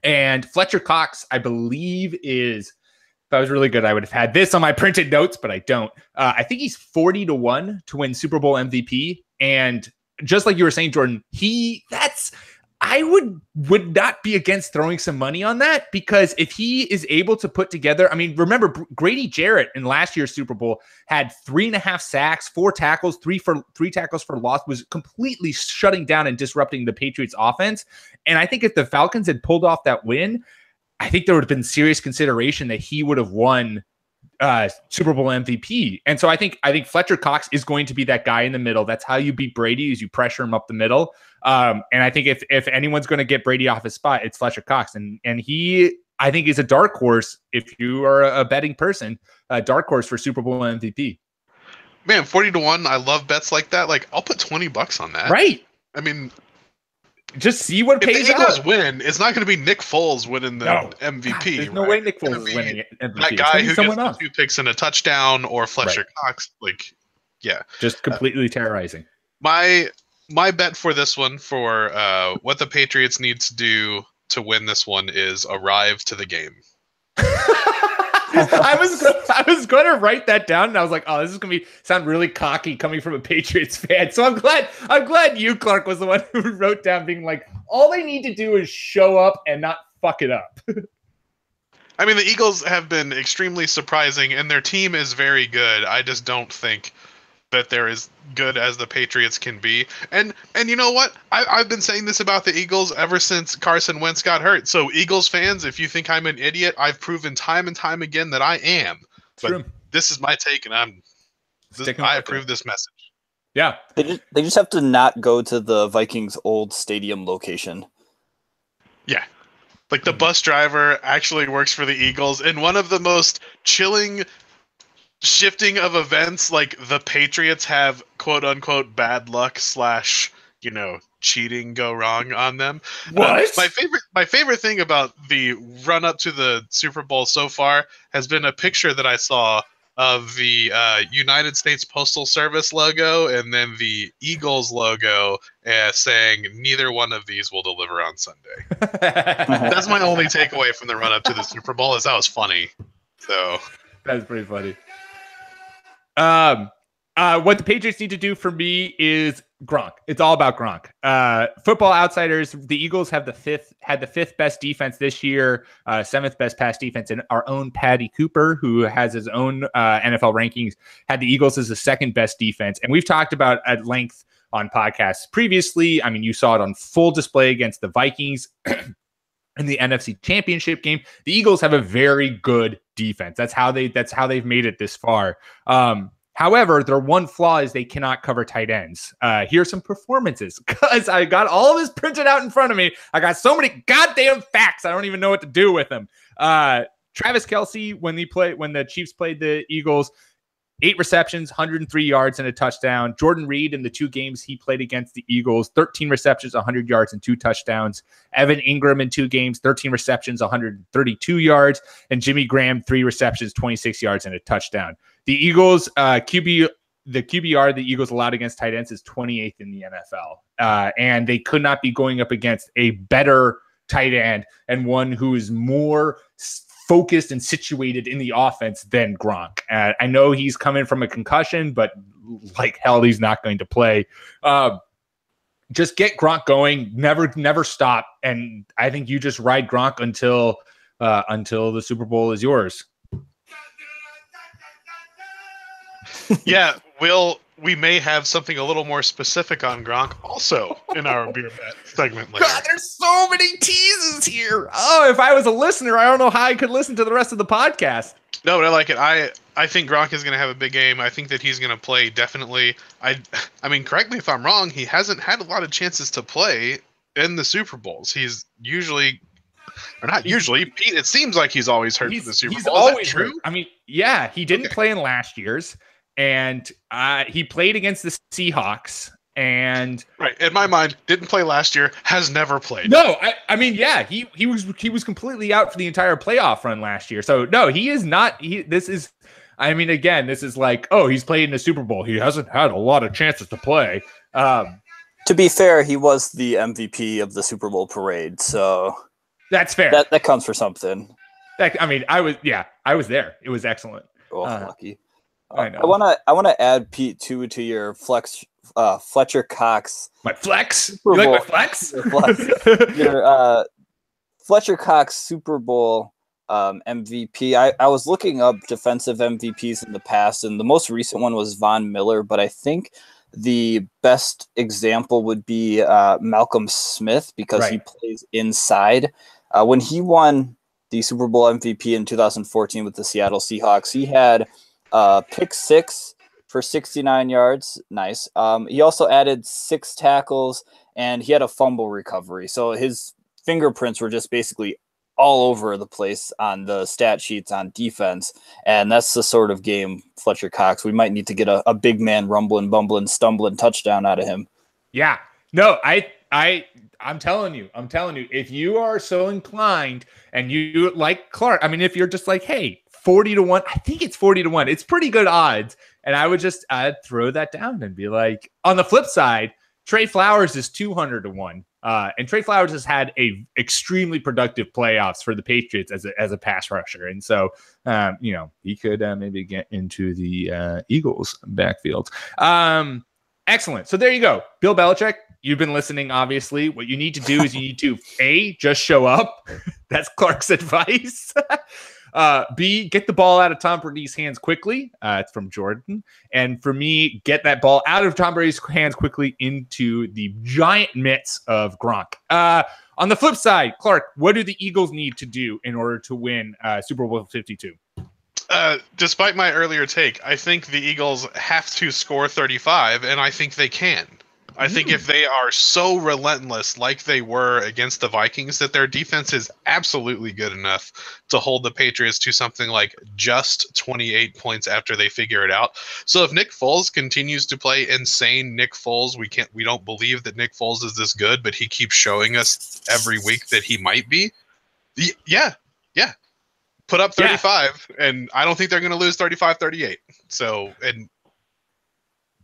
And Fletcher Cox, I believe, is, if I was really good, I would have had this on my printed notes, but I don't. I think he's 40-1 to win Super Bowl MVP. And just like you were saying, Jordan, I would not be against throwing some money on that, because if he is able to put together, I mean, remember Grady Jarrett in last year's Super Bowl had 3.5 sacks, 4 tackles, three tackles for loss, was completely shutting down and disrupting the Patriots offense. And I think if the Falcons had pulled off that win, I think there would have been serious consideration that he would have won Super Bowl MVP. And so I think Fletcher Cox is going to be that guy in the middle. That's how you beat Brady, is you pressure him up the middle. And I think if anyone's going to get Brady off his spot, it's Fletcher Cox. And he, I think, is a dark horse, if you are a betting person, a dark horse for Super Bowl MVP. Man, 40-1. I love bets like that. Like, I'll put $20 on that. Right. I mean, just see what pays out. If the Eagles win, it's not going to be Nick Foles winning the MVP. There's no way Nick Foles is winning MVP. That guy who gets 2 picks and a touchdown, or Fletcher Cox. Like, yeah. Just completely terrorizing. My bet for this one, for what the Patriots need to do to win this one, is arrive to the game. I was going to write that down, and I was like, "Oh, this is going to sound really cocky coming from a Patriots fan." So I'm glad you, Clark, was the one who wrote down, being like, "All they need to do is show up and not fuck it up." I mean, the Eagles have been extremely surprising, and their team is very good. I just don't think that they're as good as the Patriots can be. And you know what? I've been saying this about the Eagles ever since Carson Wentz got hurt. So Eagles fans, if you think I'm an idiot, I've proven time and time again that I am. But true. This is my take, and I approve this message. Yeah. They just have to not go to the Vikings' old stadium location. Yeah. Like, the bus driver actually works for the Eagles, and one of the most chilling shifting of events, like the Patriots have quote unquote bad luck / cheating go wrong on them. What? My favorite thing about the run up to the Super Bowl so far has been a picture that I saw of the United States Postal Service logo and then the Eagles logo saying neither one of these will deliver on Sunday. That's my only takeaway from the run up to the Super Bowl, is that was funny. So that's pretty funny. What the Patriots need to do for me is Gronk. It's all about Gronk. Football Outsiders, the Eagles had the fifth best defense this year, 7th best pass defense, and our own Patty Cooper, who has his own NFL rankings, had the Eagles as the 2nd best defense. And we've talked about at length on podcasts previously. I mean, you saw it on full display against the Vikings in the NFC Championship game. The Eagles have a very good defense. That's how they've made it this far. However, their one flaw is they cannot cover tight ends. Here's some performances, because I got all of this printed out in front of me. I got so many goddamn facts, I don't even know what to do with them. Travis Kelce, when the Chiefs played the Eagles, 8 receptions, 103 yards, and a touchdown. Jordan Reed in the 2 games he played against the Eagles, 13 receptions, 100 yards, and 2 touchdowns. Evan Ingram in 2 games, 13 receptions, 132 yards. And Jimmy Graham, 3 receptions, 26 yards, and a touchdown. The Eagles, the QBR the Eagles allowed against tight ends is 28th in the NFL. And they could not be going up against a better tight end and one who is more focused and situated in the offense than Gronk. I know he's coming from a concussion, but like hell, he's not going to play. Just get Gronk going, never stop. And I think you just ride Gronk until the Super Bowl is yours. Yeah, we may have something a little more specific on Gronk also in our beer bet segment later. God, there's so many teases here. Oh, if I was a listener, I don't know how I could listen to the rest of the podcast. No, but I like it. I think Gronk is going to have a big game. I think that he's going to play definitely. I mean, correct me if I'm wrong. He hasn't had a lot of chances to play in the Super Bowls. He's usually, or not usually. It seems like he's always hurt for the Super Bowl. He's always true. Hurt. I mean, yeah, he didn't play in last year's. And he played against the Seahawks, and right in my mind, didn't play last year. Has never played. No, I mean, yeah, he was completely out for the entire playoff run last year. So no, he is not. This is, I mean, again, this is like, oh, he's played in the Super Bowl. He hasn't had a lot of chances to play. To be fair, he was the MVP of the Super Bowl parade, so that's fair. That counts for something. I mean, I was there. It was excellent. Oh, lucky. I know. I want to add Pete to your flex, Fletcher Cox. My flex? You like my flex? Your Fletcher Cox Super Bowl MVP. I was looking up defensive MVPs in the past, and the most recent one was Von Miller, but I think the best example would be Malcolm Smith because he plays inside. When he won the Super Bowl MVP in 2014 with the Seattle Seahawks, he had pick 6 for 69 yards. Nice. He also added 6 tackles, and he had a fumble recovery. So his fingerprints were just basically all over the place on the stat sheets on defense. And that's the sort of game Fletcher Cox, we might need to get a big man rumbling, bumbling, stumbling touchdown out of him. Yeah. No, I'm telling you, if you are so inclined and you like Clark, I mean, if you're just like, hey, 40-1, I think it's 40-1. It's pretty good odds. And I'd throw that down and be like, on the flip side, Trey Flowers is 200-1. And Trey Flowers has had a extremely productive playoffs for the Patriots as a pass rusher. And so, he could maybe get into the Eagles backfield. Excellent. So there you go. Bill Belichick, you've been listening, obviously. What you need to do is you need to, A, just show up. That's Clark's advice. B, get the ball out of Tom Brady's hands quickly. It's from Jordan. And for me, get that ball out of Tom Brady's hands quickly into the giant mitts of Gronk. On the flip side, Clark, what do the Eagles need to do in order to win Super Bowl 52? Despite my earlier take, I think the Eagles have to score 35, and I think they can. I think if they are so relentless like they were against the Vikings, that their defense is absolutely good enough to hold the Patriots to something like just 28 points after they figure it out. So if Nick Foles continues to play insane Nick Foles, we don't believe that Nick Foles is this good, but he keeps showing us every week that he might be. Yeah. Put up 35, and I don't think they're going to lose 35-38. So, and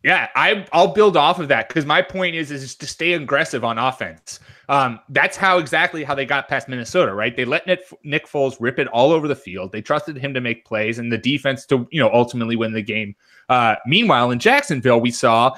yeah, I'll build off of that because my point is to stay aggressive on offense. That's exactly how they got past Minnesota, right? They let Nick Foles rip it all over the field. They trusted him to make plays and the defense to ultimately win the game. Meanwhile, in Jacksonville, we saw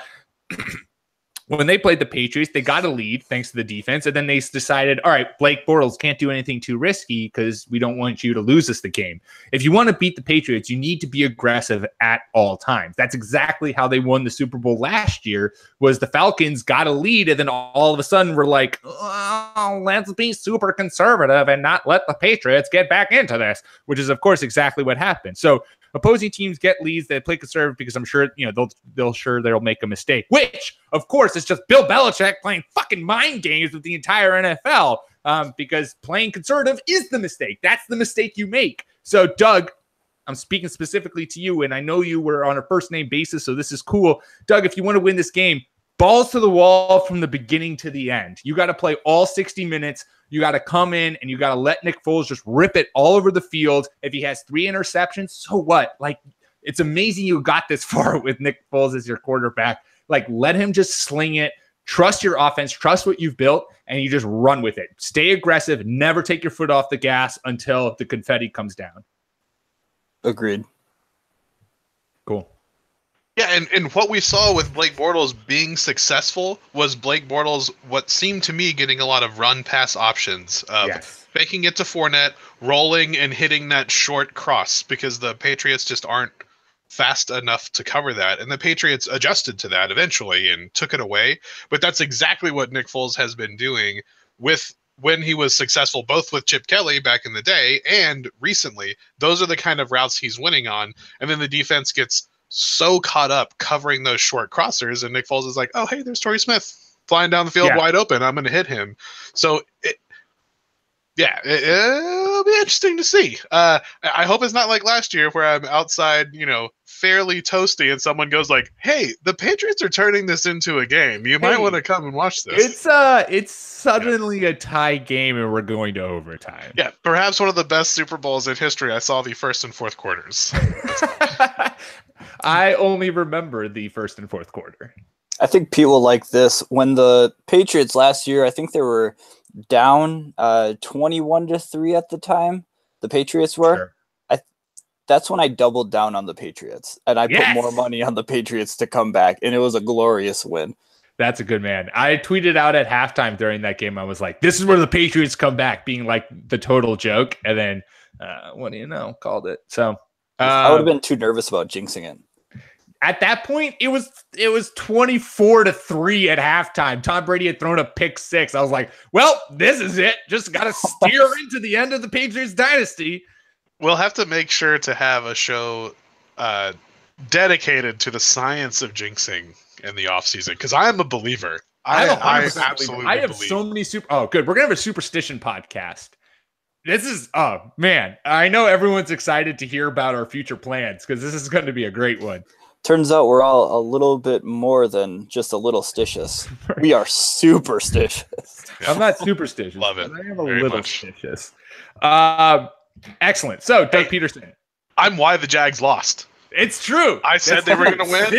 when they played the Patriots, they got a lead thanks to the defense, and then they decided, all right, Blake Bortles can't do anything too risky because we don't want you to lose us the game. If you want to beat the Patriots, you need to be aggressive at all times. That's exactly how they won the Super Bowl last year, was the Falcons got a lead, and then all of a sudden we're like, oh, let's be super conservative and not let the Patriots get back into this, which is, of course, exactly what happened. So opposing teams get leads, they play conservative because I'm sure, they'll make a mistake, which, of course, is just Bill Belichick playing fucking mind games with the entire NFL because playing conservative is the mistake. That's the mistake you make. So, Doug, I'm speaking specifically to you, and I know you were on a first name basis, so this is cool. Doug, if you want to win this game, balls to the wall from the beginning to the end. You got to play all 60 minutes. You got to come in and you got to let Nick Foles just rip it all over the field. If he has 3 interceptions, so what? Like, it's amazing you got this far with Nick Foles as your quarterback. Like, let him just sling it. Trust your offense. Trust what you've built, and you just run with it. Stay aggressive. Never take your foot off the gas until the confetti comes down. Agreed. Cool. Yeah, and what we saw with Blake Bortles being successful was Blake Bortles, what seemed to me, getting a lot of run-pass options. Faking it to Fournette, rolling and hitting that short cross, because the Patriots just aren't fast enough to cover that. And the Patriots adjusted to that eventually and took it away. But that's exactly what Nick Foles has been doing when he was successful, both with Chip Kelly back in the day and recently. Those are the kind of routes he's winning on. And then the defense gets so caught up covering those short crossers, and Nick Foles is like, oh, hey, there's Torrey Smith flying down the field wide open. I'm going to hit him. So, it'll be interesting to see. I hope it's not like last year where I'm outside, fairly toasty, and someone goes like, hey, the Patriots are turning this into a game. You might want to come and watch this. It's suddenly a tie game, and we're going to overtime. Yeah, perhaps one of the best Super Bowls in history. I saw the first and fourth quarters. I only remember the first and fourth quarter. I think people like this. When the Patriots last year, I think they were down 21-3 at the time. The Patriots were. Sure. That's when I doubled down on the Patriots, and I put more money on the Patriots to come back, and it was a glorious win. That's a good man. I tweeted out at halftime during that game. I was like, this is where the Patriots come back, being like the total joke. And then, what do you know? Called it. So I would have been too nervous about jinxing it. At that point, it was 24-3 at halftime. Tom Brady had thrown a pick 6. I was like, well, this is it. Just got to steer into the end of the Patriots dynasty. We'll have to make sure to have a show dedicated to the science of jinxing in the offseason, because I am a believer. I absolutely I have believe. so many good. We're going to have a superstition podcast. This is, oh, man. I know everyone's excited to hear about our future plans, because this is going to be a great one. Turns out we're all a little bit more than just a little stitious. We are superstitious. I'm not superstitious. Love it. I am a little stitious. Excellent. So, Doug Peterson. I'm why the Jags lost. It's true. I said they were going to win.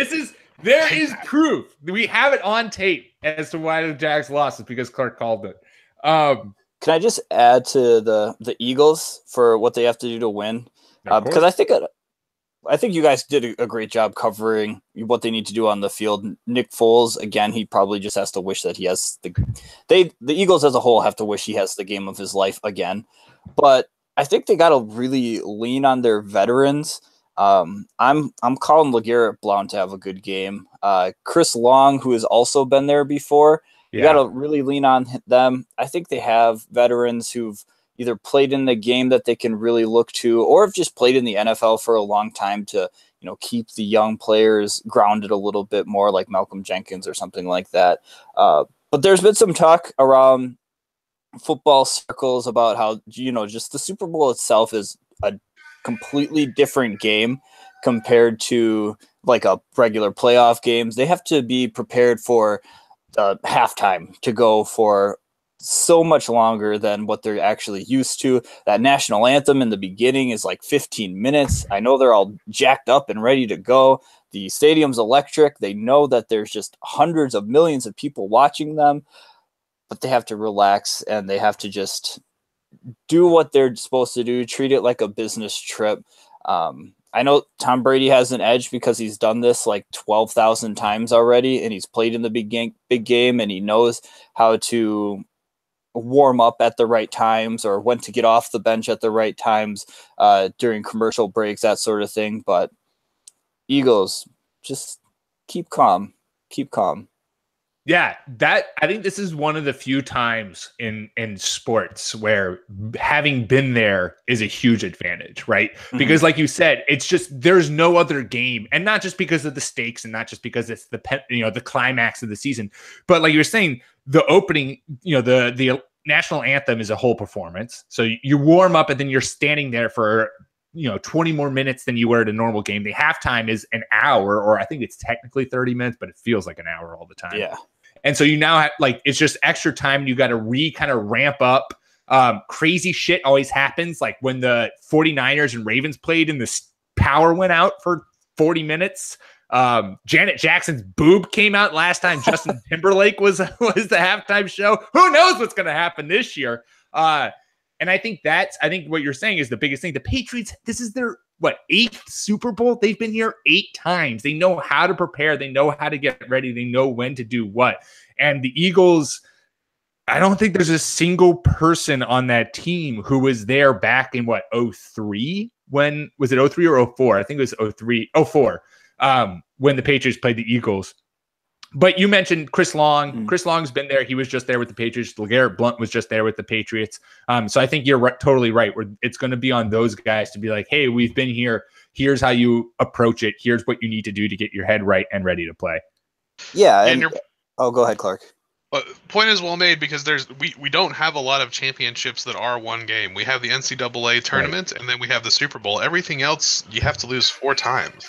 There is proof. We have it on tape as to why the Jags lost. It's because Clark called it. Can I just add to the Eagles for what they have to do to win? Because I think you guys did a great job covering what they need to do on the field. Nick Foles, again, he probably just has to wish that he has the Eagles as a whole have to wish he has the game of his life again. But I think they got to really lean on their veterans. I'm calling LeGarrette Blount to have a good game. Chris Long, who has also been there before, you got to really lean on them. I think they have veterans who've either played in the game that they can really look to, or have just played in the NFL for a long time to, keep the young players grounded a little bit more, like Malcolm Jenkins or something like that. But there's been some talk around football circles about how, just the Super Bowl itself is a completely different game compared to like a regular playoff games. They have to be prepared for halftime to go for so much longer than what they're actually used to. That national anthem in the beginning is like 15 minutes. I know they're all jacked up and ready to go. The stadium's electric. They know that there's just hundreds of millions of people watching them, but they have to relax and they have to just do what they're supposed to do, treat it like a business trip. I know Tom Brady has an edge because he's done this like 12,000 times already, and he's played in the big game, and he knows how to warm up at the right times or when to get off the bench at the right times during commercial breaks, that sort of thing. But Eagles, just keep calm. Yeah, I think this is one of the few times in sports where having been there is a huge advantage, right? Mm-hmm. Because like you said, it's just there's no other game, and not just because of the stakes and not just because it's the climax of the season, but like you were saying, the opening, the national anthem is a whole performance. So you warm up and then you're standing there for 20 more minutes than you were at a normal game. The halftime is an hour, or I think it's technically 30 minutes, but it feels like an hour all the time. Yeah. And so you now have it's just extra time. You got to kind of ramp up. Crazy shit always happens. Like when the 49ers and Ravens played and the power went out for 40 minutes. Janet Jackson's boob came out last time. Justin Timberlake was the halftime show. Who knows what's going to happen this year? And I think what you're saying is the biggest thing. The Patriots, this is their 8th Super Bowl? They've been here 8 times. They know how to prepare. They know how to get ready. They know when to do what. And the Eagles, I don't think there's a single person on that team who was there back in 03? When was it 03 or 04? I think it was 04. When the Patriots played the Eagles. But you mentioned Chris Long. Chris Long's been there. He was just there with the Patriots. LeGarrette Blount was just there with the Patriots. So I think you're totally right. It's going to be on those guys to be like, hey, we've been here. Here's how you approach it. Here's what you need to do to get your head right and ready to play. Yeah. Go ahead, Clark. Point is well made, because we don't have a lot of championships that are one game. We have the NCAA tournament, and then we have the Super Bowl. Everything else you have to lose 4 times.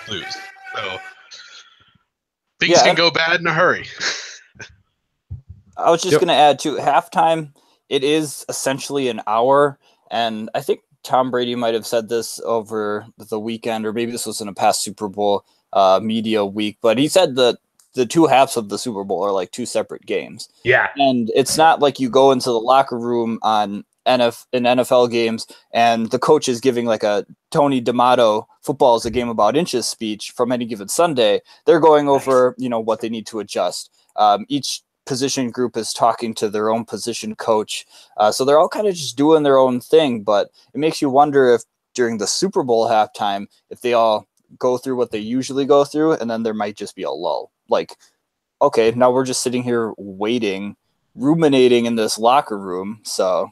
So things can go bad in a hurry. I was just going to add to halftime. It is essentially an hour, and I think Tom Brady might have said this over the weekend, or maybe this was in a past Super Bowl media week, but he said that the 2 halves of the Super Bowl are like 2 separate games. Yeah. And it's not like you go into the locker room in NFL games and the coach is giving like a Tony D'Amato football is a game about inches speech from any given Sunday. They're going over, what they need to adjust. Each position group is talking to their own position coach. So they're all kind of just doing their own thing, but it makes you wonder if during the Super Bowl halftime, if they all go through what they usually go through, and then there might just be a lull. Like, okay, now we're just sitting here waiting, ruminating in this locker room. So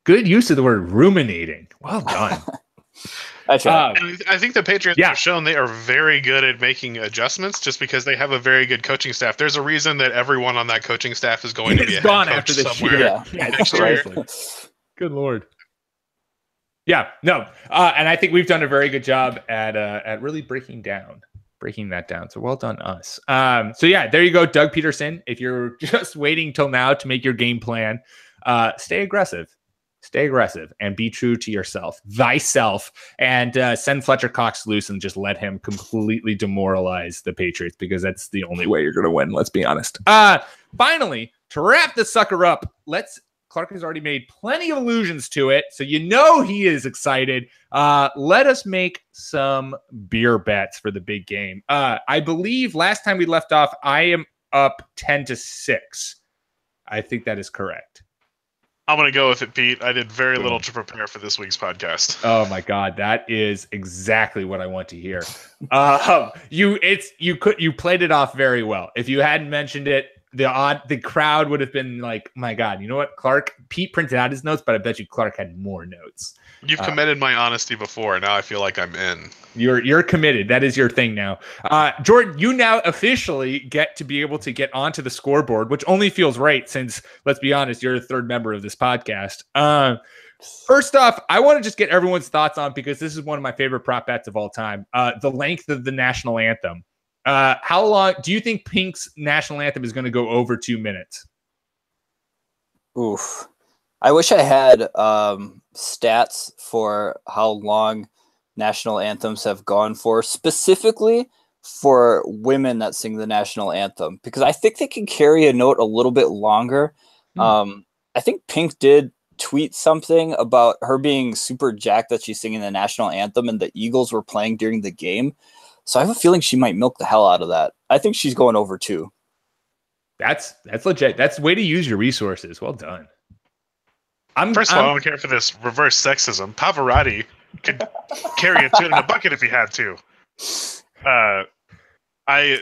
good use of the word ruminating. Well done. I think the Patriots have shown they are very good at making adjustments, just because they have a very good coaching staff. There's a reason that everyone on that coaching staff is going to be gone after this somewhere next year. Good Lord. Yeah, no, and I think we've done a very good job at really breaking that down. So well done, us. So yeah, there you go, Doug Peterson. If you're just waiting till now to make your game plan, stay aggressive, and be true to thyself, and send Fletcher Cox loose and just let him completely demoralize the Patriots, because that's the only way you're going to win. Let's be honest. Finally, to wrap this sucker up, Clark has already made plenty of allusions to it, so he is excited. Let us make some beer bets for the big game. I believe last time we left off, I am up 10-6. I think that is correct. I'm going to go with it, Pete. I did very little to prepare for this week's podcast. Oh my God, that is exactly what I want to hear. You played it off very well. If you hadn't mentioned it, the crowd would have been like, my God, you know what, Pete printed out his notes, but I bet you Clark had more notes. You've commended my honesty before. Now I feel like I'm in. You're committed. That is your thing now. Jordan, you now officially get to be able to get onto the scoreboard, which only feels right since, let's be honest, you're the 3rd member of this podcast. First off, I want to just get everyone's thoughts on, because this is one of my favorite prop bets of all time, the length of the national anthem. How long do you think Pink's national anthem is going to go over 2 minutes? Oof. I wish I had stats for how long national anthems have gone for, specifically for women that sing the national anthem, because I think they can carry a note a little bit longer. I think Pink did tweet something about her being super jacked that she's singing the national anthem and the Eagles were playing during the game. So I have a feeling she might milk the hell out of that. I think she's going over 2. That's legit. That's the way to use your resources. Well done. First of all, I don't care for this reverse sexism. Pavarotti could carry a tune in a bucket if he had to.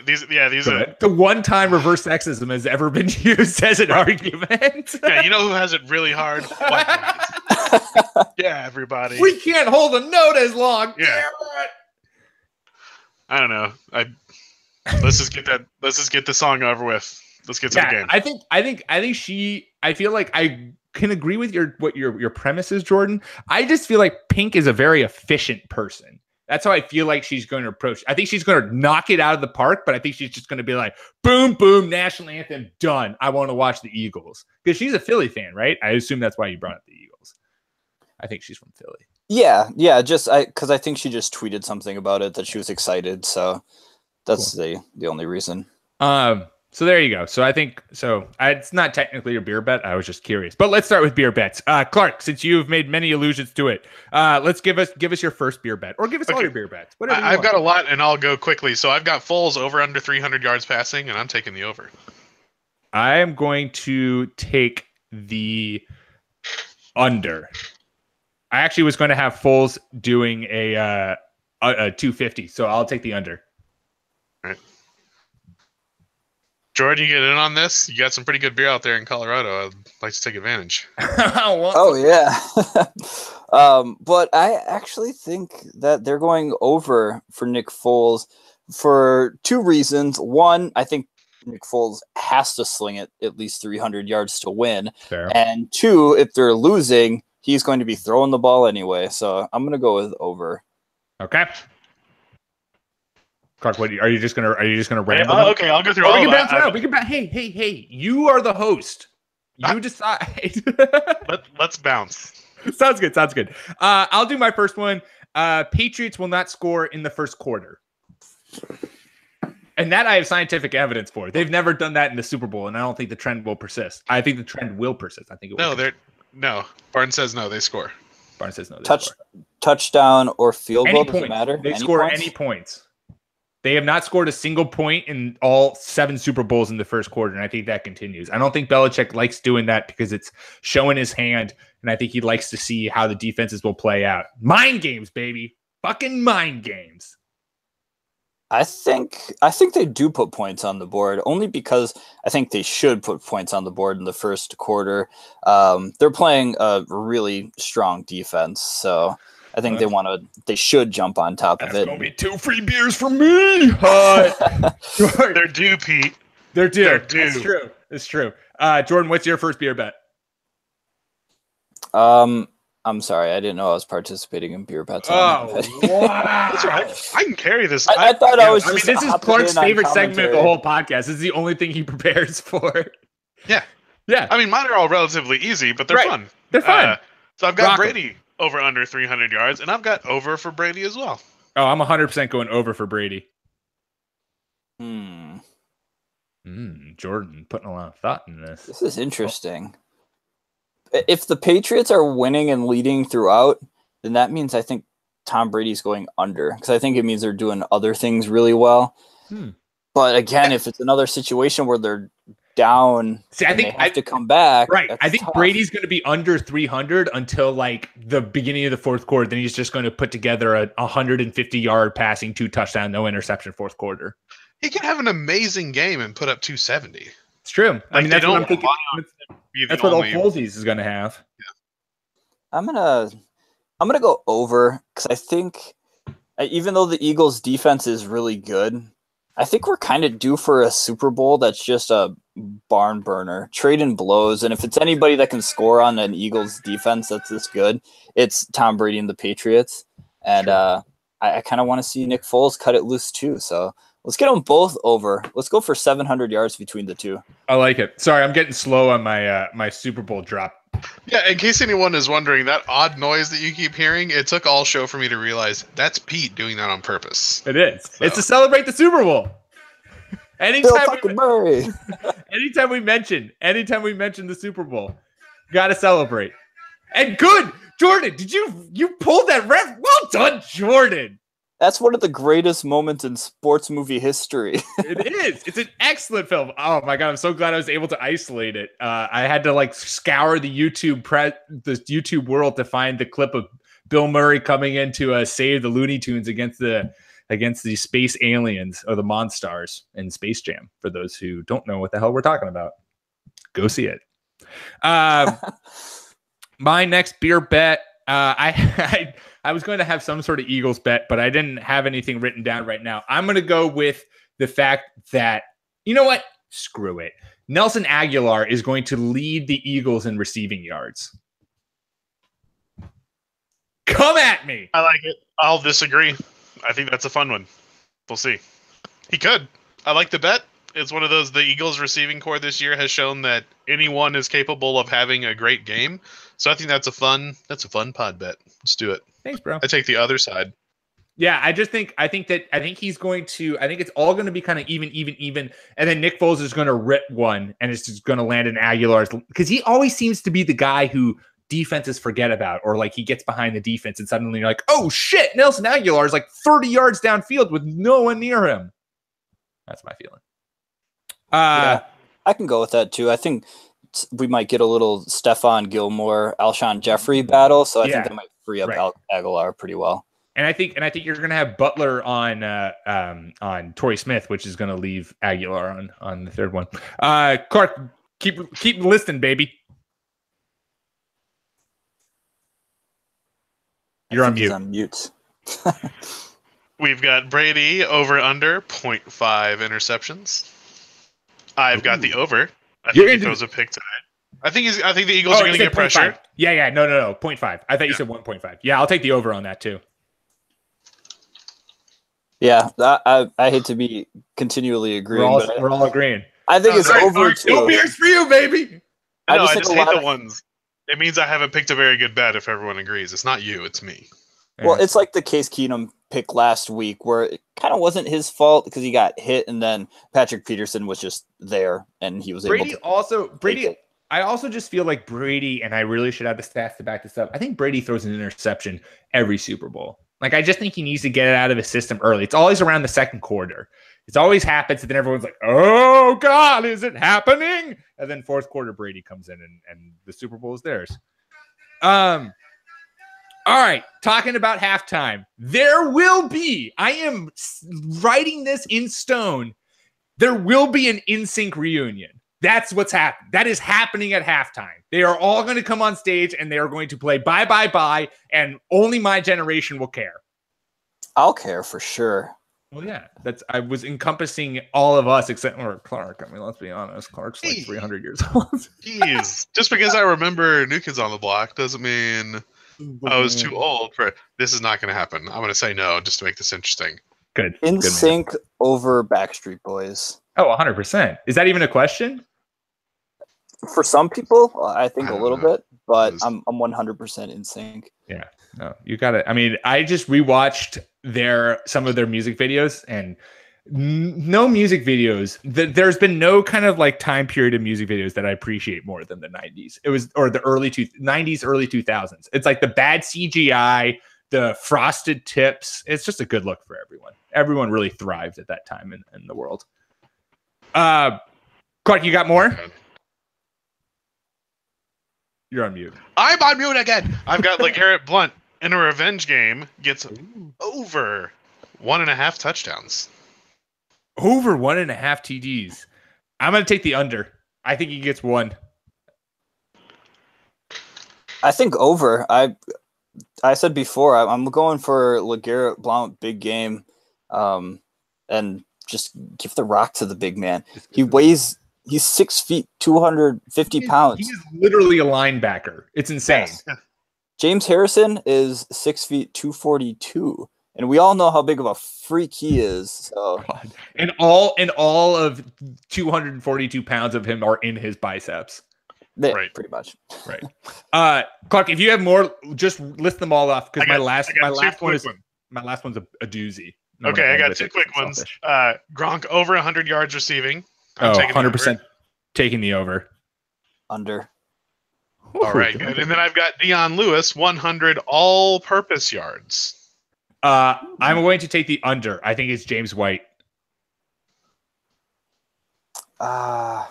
These are the one time reverse sexism has ever been used as an argument. Yeah, you know who has it really hard? White guys. Yeah, everybody. We can't hold a note as long. Yeah. Damn it. I don't know. Let's just get the song over with. Let's get to the game. I feel like can agree with what your premise is, Jordan. I just feel like Pink is a very efficient person. That's how I feel like she's going to approach. I think she's going to knock it out of the park, but I think she's just going to be like, boom, boom, national anthem, done. I want to watch the Eagles. Because she's a Philly fan, right? I assume that's why you brought up the Eagles. I think she's from Philly. Yeah, just because I think she just tweeted something about it that she was excited. So that's cool. the only reason. So there you go. So I think it's not technically a beer bet. I was just curious. But let's start with beer bets. Clark, since you've made many allusions to it, let's give us your first beer bet, or give us all your beer bets. Whatever. I've got a lot, and I'll go quickly. So I've got Foles over under 300 yards passing, and I'm taking the over. I am going to take the under. I actually was going to have Foles doing a 250, so I'll take the under. All right. Jordan, you get in on this? You got some pretty good beer out there in Colorado. I'd like to take advantage. Oh, yeah. But I actually think that they're going over for Nick Foles for two reasons. One, I think Nick Foles has to sling it at least 300 yards to win. Fair. And two, if they're losing, he's going to be throwing the ball anyway. So I'm going to go with over. Okay. Clark, are you just gonna ramble? Okay, I'll go through all we can of bounce around. We can bounce. Hey! You are the host. You decide. Let's bounce. Sounds good. I'll do my first one. Patriots will not score in the first quarter, and that I have scientific evidence for. They've never done that in the Super Bowl, and I don't think the trend will persist. I think the trend will persist. I think it will. No. Barnes says no. They score. Barnes says no. They score. Touchdown or field goal doesn't points. matter. They score any points. They have not scored a single point in all 7 Super Bowls in the first quarter, and I think that continues. I don't think Belichick likes doing that because it's showing his hand, and I think he likes to see how the defenses will play out. Mind games, baby. Fucking mind games. I think they do put points on the board, only because I think they should put points on the board in the first quarter. They're playing a really strong defense, so I think they should jump on top of it. That's going to be 2 free beers for me. They're due, Pete. They're due. It's true. Jordan, what's your first beer bet? I'm sorry. I didn't know I was participating in beer bets. Oh, wow. That's right. I can carry this. I thought I was just this is Clark's favorite segment of the whole podcast. This is the only thing he prepares for. Yeah. Yeah. I mean, mine are all relatively easy, but they're fun. They're fun. So I've got Brady over under 300 yards, and I've got over for Brady as well. Oh, I'm 100% going over for Brady. Jordan putting a lot of thought in this. This is interesting. If the Patriots are winning and leading throughout, then that means I think Tom Brady's going under, because I think it means they're doing other things really well. But again, if it's another situation where they're down, I think they have to come back. Right. I think tough. Brady's going to be under 300 until like the beginning of the fourth quarter. Then he's just going to put together a 150-yard passing, 2 touchdown, no interception fourth quarter. He can have an amazing game and put up 270. It's true. I mean, that's what I'm thinking. That's what old Folesies is going to have. Yeah. I'm gonna go over, because I think even though the Eagles' defense is really good, I think we're kind of due for a Super Bowl that's just a barn burner, trading blows. And if it's anybody that can score on an Eagles defense that's this good, it's Tom Brady and the Patriots. And I kind of want to see Nick Foles cut it loose too. So let's get them both over. Let's go for 700 yards between the two. I like it. Sorry, I'm getting slow on my my Super Bowl drop. Yeah, in case anyone is wondering, that odd noise that you keep hearing, it took all show for me to realize that's Pete doing that on purpose. It is. So. It's to celebrate the Super Bowl. Anytime we mention the Super Bowl, gotta celebrate. And good, Jordan, did you pulled that ref? Well done, Jordan. That's one of the greatest moments in sports movie history. It is. It's an excellent film. Oh my god, I'm so glad I was able to isolate it. I had to like scour the YouTube world to find the clip of Bill Murray coming in to save the Looney Tunes against the space aliens or the Monstars in Space Jam. For those who don't know what the hell we're talking about, go see it. My next beer bet. I was going to have some sort of Eagles bet, but I didn't have anything written down right now. I'm going to go with the fact that, you know what? Screw it. Nelson Aguilar is going to lead the Eagles in receiving yards. Come at me. I like it. I'll disagree. I think that's a fun one. We'll see. He could. I like the bet. It's one of those, the Eagles receiving core this year has shown that anyone is capable of having a great game. So I think that's a fun pod bet. Let's do it. Thanks, bro. I take the other side. Yeah, I think he's going to, I think it's all going to be kind of even. And then Nick Foles is going to rip one and it's just going to land in Aguilar's, because he always seems to be the guy who defenses forget about, or like he gets behind the defense and suddenly you're like, oh shit, Nelson Aguilar is like 30 yards downfield with no one near him. That's my feeling. Yeah, I can go with that too. I think we might get a little Stephon Gilmore, Alshon Jeffrey battle, so I think that might free up Aguilar pretty well. And I think you're going to have Butler on Torrey Smith, which is going to leave Aguilar on the third one. Clark, keep listening, baby. You're on mute. On mute. We've got Brady over under 0.5 interceptions. I've got the over. I think he throws a pick tonight. I think the Eagles are going to get pressure. Yeah. No. 0.5. I thought you said 1.5. Yeah, I'll take the over on that too. Yeah, I hate to be continually agreeing. We're all agreeing. I think it's over too. No beers for you, baby. I just hate the ones. It means I haven't picked a very good bet if everyone agrees. It's not you, it's me. Well, it's like the Case Keenum pick last week where it kind of wasn't his fault because he got hit and then Patrick Peterson was just there and he was able to. I also just feel like Brady, and I really should have the stats to back this up. I think Brady throws an interception every Super Bowl. Like, I just think he needs to get it out of his system early. It's always around the second quarter. It always happens, and then everyone's like, oh, God, is it happening? And then fourth quarter, Brady comes in, and the Super Bowl is theirs. All right, talking about halftime. There will be, I am writing this in stone, there will be an NSYNC reunion. That's what's happening. That is happening at halftime. They are all going to come on stage and they are going to play Bye Bye Bye, and only my generation will care. I'll care for sure. Well, yeah, I was encompassing all of us except for Clark. I mean, let's be honest. Clark's like 300 years old. Jeez. Just because I remember New Kids on the Block doesn't mean I was too old for it. This is not going to happen. I'm going to say no just to make this interesting. Good. NSYNC over Backstreet Boys. Oh, 100%. Is that even a question? For some people, I think a little bit, but I'm 100% NSYNC. Yeah, no, you got it. I mean, I just rewatched some of their music videos, and no music videos. There's been no kind of like time period of music videos that I appreciate more than the 90s. It was, or the early 90s, early 2000s. It's like the bad CGI, the frosted tips. It's just a good look for everyone. Everyone really thrived at that time in the world. Clark, you got more? You're on mute. I'm on mute again. I've got LeGarrette Blount in a revenge game gets over 1.5 touchdowns. Over 1.5 TDs. I'm going to take the under. I think he gets one. I think over. I said before, I'm going for LeGarrette Blount big game, and just give the rock to the big man. He's 6 feet, 250 pounds. He's literally a linebacker. It's insane. Yes. James Harrison is 6 feet, 242. And we all know how big of a freak he is. So. And all of 242 pounds of him are in his biceps. Right. Pretty much. Right. Clark, if you have more, just list them all off, because my last one's a doozy. Okay, I got two quick ones. Gronk over 100 yards receiving. I'm 100% taking the over. Under. All right, good. And then I've got Dion Lewis, 100 all-purpose yards. I'm going to take the under. I think it's James White. I'm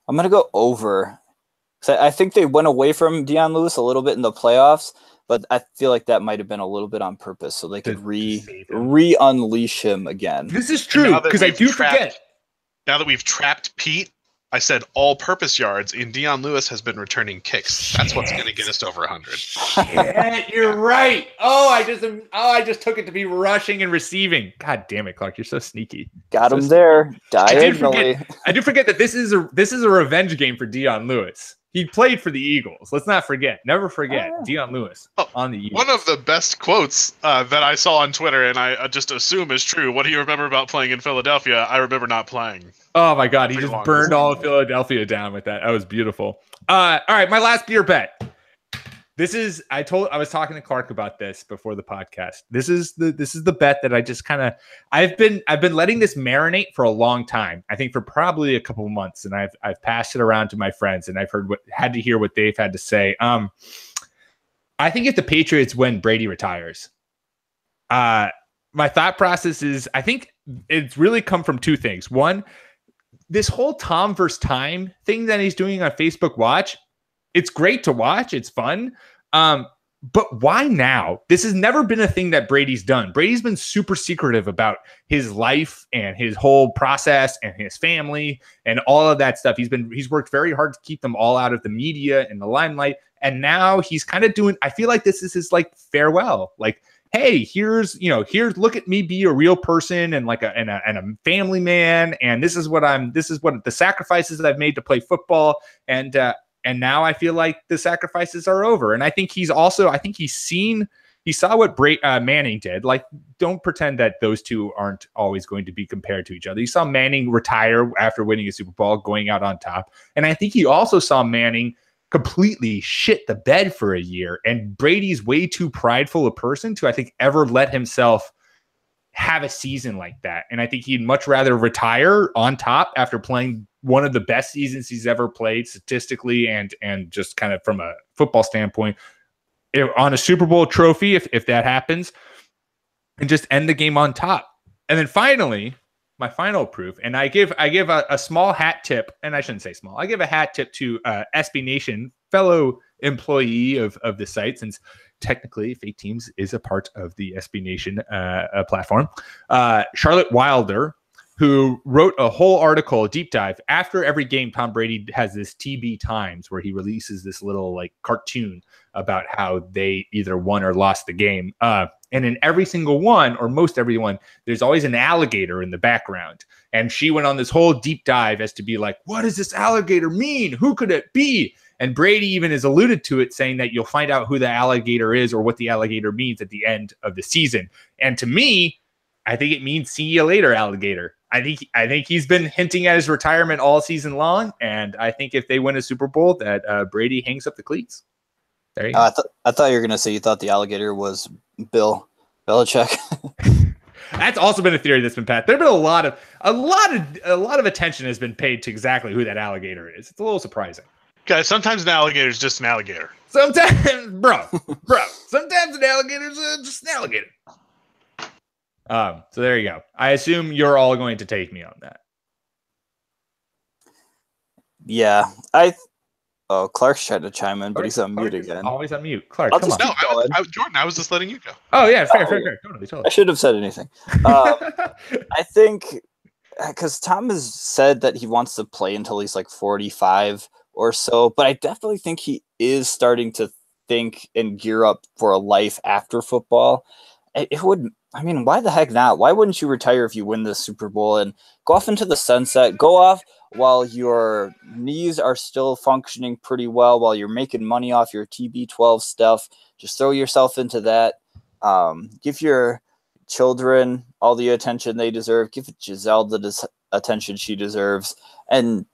going to go over. So I think they went away from Dion Lewis a little bit in the playoffs, but I feel like that might have been a little bit on purpose so they could re-unleash him again. This is true, because I do forget. Now that we've trapped Pete I said all-purpose yards, and Dion Lewis has been returning kicks. That's what's going to get us to over 100. Yeah, you're right. I just took it to be rushing and receiving. God damn it, Clark, you're so sneaky. Got him there. Diagonally. I do forget that this is a revenge game for Dion Lewis. He played for the Eagles. Let's not forget. Never forget Dion Lewis on the Eagles. One of the best quotes that I saw on Twitter, and I just assume is true. What do you remember about playing in Philadelphia? I remember not playing. Oh my God, he just burned all of Philadelphia down with that. That was beautiful. All right, my last beer bet. I was talking to Clark about this before the podcast. This is the bet that I just I've been letting this marinate for a long time. I think for probably a couple of months, and I've passed it around to my friends, and I've had to hear what they've had to say. I think if the Patriots win, Brady retires. My thought process is I think it's really come from two things. One, this whole Tom versus time thing that he's doing on Facebook Watch. It's great to watch. It's fun. But why now? This has never been a thing that Brady's done. Brady's been super secretive about his life and his whole process and his family and all of that stuff. He's worked very hard to keep them all out of the media and the limelight. And now he's kind of doing, I feel like this is his like farewell. Like, hey, here's look at me be a real person and like a family man. And this is what the sacrifices that I've made to play football. And now I feel like the sacrifices are over. And I think he saw what Manning did. Like, don't pretend that those two aren't always going to be compared to each other. He saw Manning retire after winning a Super Bowl, going out on top. And I think he also saw Manning completely shit the bed for a year. And Brady's way too prideful a person to, I think, ever let himself have a season like that. And I think he'd much rather retire on top after playing one of the best seasons he's ever played statistically and just kind of from a football standpoint on a Super Bowl trophy, if that happens, and just end the game on top. And then finally, my final proof, and I give a small hat tip, and I shouldn't say small, I give a hat tip to SB Nation, fellow employee of the site, since technically Fake Teams is a part of the SB Nation platform. Charlotte Wilder, who wrote a whole article, a deep dive. After every game, Tom Brady has this TB Times where he releases this little like cartoon about how they either won or lost the game. And in every single one, or most every one, there's always an alligator in the background. And she went on this whole deep dive as to be like, what does this alligator mean? Who could it be? And Brady even has alluded to it, saying that you'll find out who the alligator is or what the alligator means at the end of the season. And to me, I think it means see you later, alligator. I think he's been hinting at his retirement all season long, and I think if they win a Super Bowl, that Brady hangs up the cleats. There you go. I thought you were gonna say you thought the alligator was Bill Belichick. That's also been a theory that's been passed. There've been a lot of attention has been paid to exactly who that alligator is. It's a little surprising. Guys, sometimes an alligator is just an alligator. Sometimes, bro. Sometimes an alligator is just an alligator. So there you go. I assume you're all going to take me on that. Yeah, Clark's trying to chime in, but he's on mute again. Always on mute. Clark, come on. No, Jordan, I was just letting you go. Oh yeah, fair. Totally. I should have said anything. I think because Tom has said that he wants to play until he's like 45 or so, but I definitely think he is starting to think and gear up for a life after football. It would. I mean, why the heck not? Why wouldn't you retire if you win the Super Bowl and go off into the sunset? Go off while your knees are still functioning pretty well, while you're making money off your TB12 stuff. Just throw yourself into that. Give your children all the attention they deserve. Give Giselle the attention she deserves. And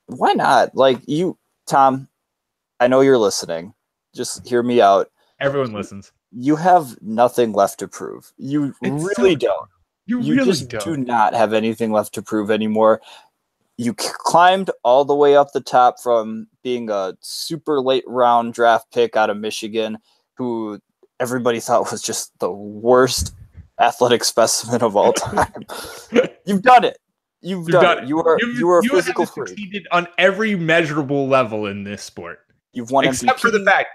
why not? Like you, Tom, I know you're listening. Just hear me out. Everyone listens. You have nothing left to prove. You really don't. You really just don't. Do not have anything left to prove anymore. You climbed all the way up the top from being a super late round draft pick out of Michigan, who everybody thought was just the worst athletic specimen of all time. You've done it. You've done it. You are a physical freak. Succeeded on every measurable level in this sport. You've won MVP.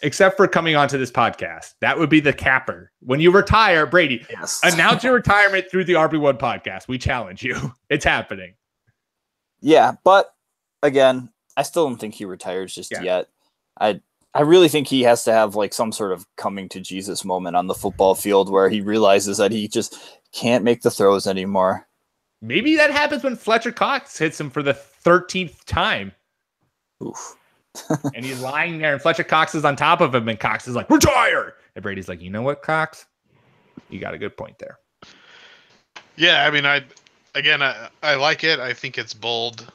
Except for coming onto this podcast. That would be the capper. When you retire, Brady, announce your retirement through the RB1 podcast. We challenge you. It's happening. Yeah, but again, I still don't think he retires just yet. I really think he has to have like some sort of coming to Jesus moment on the football field where he realizes that he just can't make the throws anymore. Maybe that happens when Fletcher Cox hits him for the 13th time. Oof. And he's lying there, and Fletcher Cox is on top of him, and Cox is like, retire! And Brady's like, you know what, Cox? You got a good point there. Yeah, I mean, I like it. I think it's bold,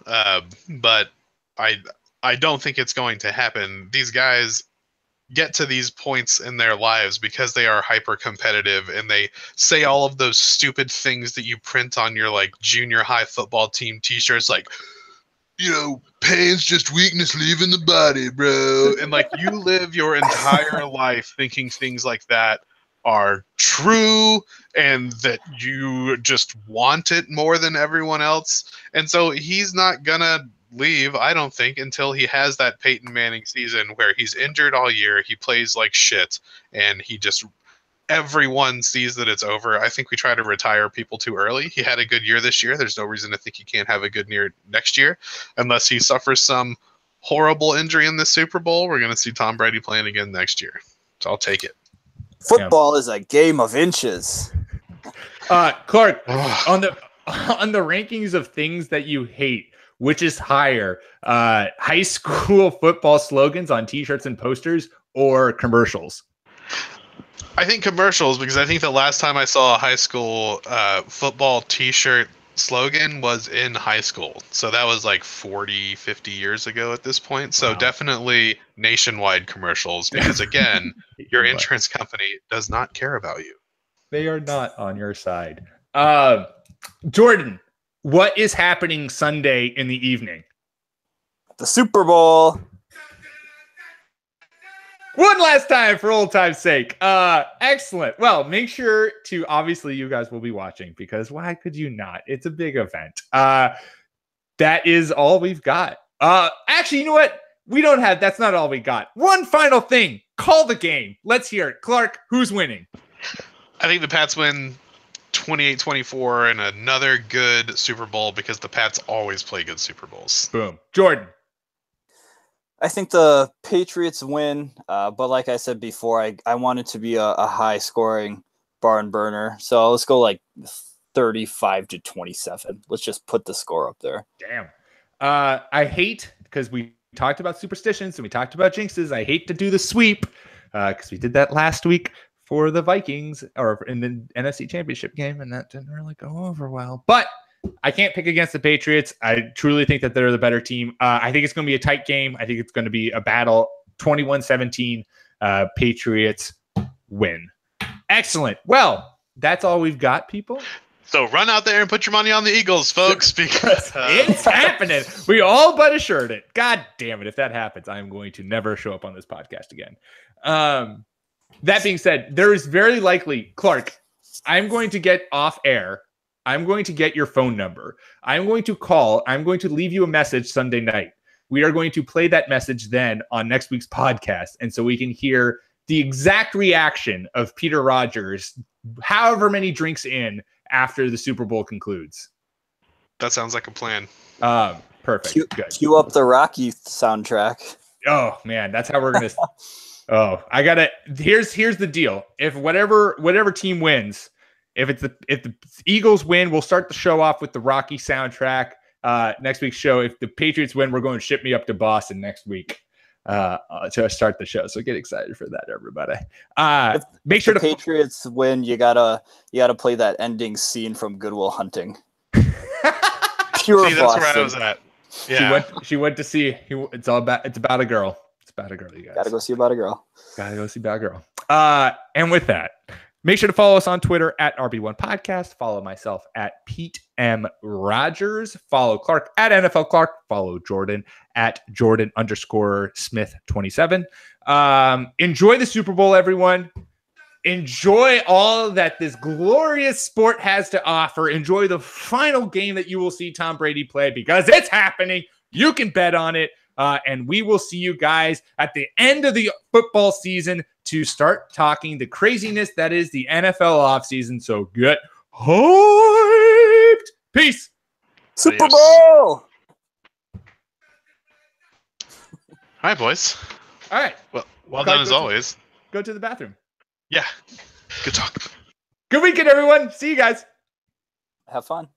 but I don't think it's going to happen. These guys get to these points in their lives because they are hyper competitive and they say all of those stupid things that you print on your like junior high football team t-shirts, like, you know, pain's just weakness leaving the body, bro. And like you live your entire life thinking things like that are true and that you just want it more than everyone else. And so he's not gonna leave, I don't think, until he has that Peyton Manning season where he's injured all year, he plays like shit, and he just everyone sees that it's over. I think we try to retire people too early. He had a good year this year. There's no reason to think he can't have a good year next year unless he suffers some horrible injury in the Super Bowl. We're going to see Tom Brady playing again next year. So I'll take it. Football is a game of inches. Clark, on the rankings of things that you hate, which is higher, high school football slogans on t-shirts and posters or commercials? I think commercials, because I think the last time I saw a high school football t-shirt slogan was in high school. So that was like 40, 50 years ago at this point. So Definitely nationwide commercials, because again, your insurance company does not care about you. They are not on your side. Jordan, what is happening Sunday in the evening? The Super Bowl. One last time for old time's sake. Excellent. Well, make sure to, obviously you guys will be watching, because why could you not? It's a big event. That is all we've got. Actually, you know what? That's not all we got. One final thing. Call the game. Let's hear it. Clark, who's winning? I think the Pats win 28-24 and another good Super Bowl, because the Pats always play good Super Bowls. Boom. Jordan. I think the Patriots win, but like I said before, I want it to be a high-scoring barn burner. So let's go like 35-27. Let's just put the score up there. Damn. I hate, because we talked about superstitions and we talked about jinxes, I hate to do the sweep, because we did that last week for the Vikings, or in the NFC Championship game, and that didn't really go over well. But I can't pick against the Patriots. I truly think that they're the better team. I think it's going to be a tight game. I think it's going to be a battle. 21-17, Patriots win. Excellent. Well, that's all we've got, people. So run out there and put your money on the Eagles, folks, because it's happening. We all but assured it. God damn it. If that happens, I am going to never show up on this podcast again. That being said, there is very likely, Clark, I'm going to get off air. I'm going to get your phone number. I'm going to call. I'm going to leave you a message Sunday night. We are going to play that message then on next week's podcast. And so we can hear the exact reaction of Peter Rogers, however many drinks in after the Super Bowl concludes. That sounds like a plan. Perfect. Good. Cue up the Rocky soundtrack. Oh man, that's how we're going to. Oh, I got to. Here's the deal. If whatever team wins, if the Eagles win, we'll start the show off with the Rocky soundtrack. Next week's show, if the Patriots win, we're going to ship me up to Boston next week to start the show. So get excited for that, everybody. Make sure the Patriots win. You gotta play that ending scene from Good Will Hunting. Pure see, that's where I was at. Yeah, she went to see. It's about a girl. It's about a girl. You guys gotta go see about a girl. Gotta go see about a girl. And with that, make sure to follow us on Twitter at RB1 Podcast. Follow myself at Pete M. Rogers. Follow Clark at NFL Clark. Follow Jordan at Jordan_Smith27. Enjoy the Super Bowl, everyone. Enjoy all that this glorious sport has to offer. Enjoy the final game that you will see Tom Brady play, because it's happening. You can bet on it. And we will see you guys at the end of the football season to start talking the craziness that is the NFL offseason. So get hyped. Peace. Super Bowl. All right, boys. All right. Well done as always. Go to the bathroom. Yeah. Good talk. Good weekend, everyone. See you guys. Have fun.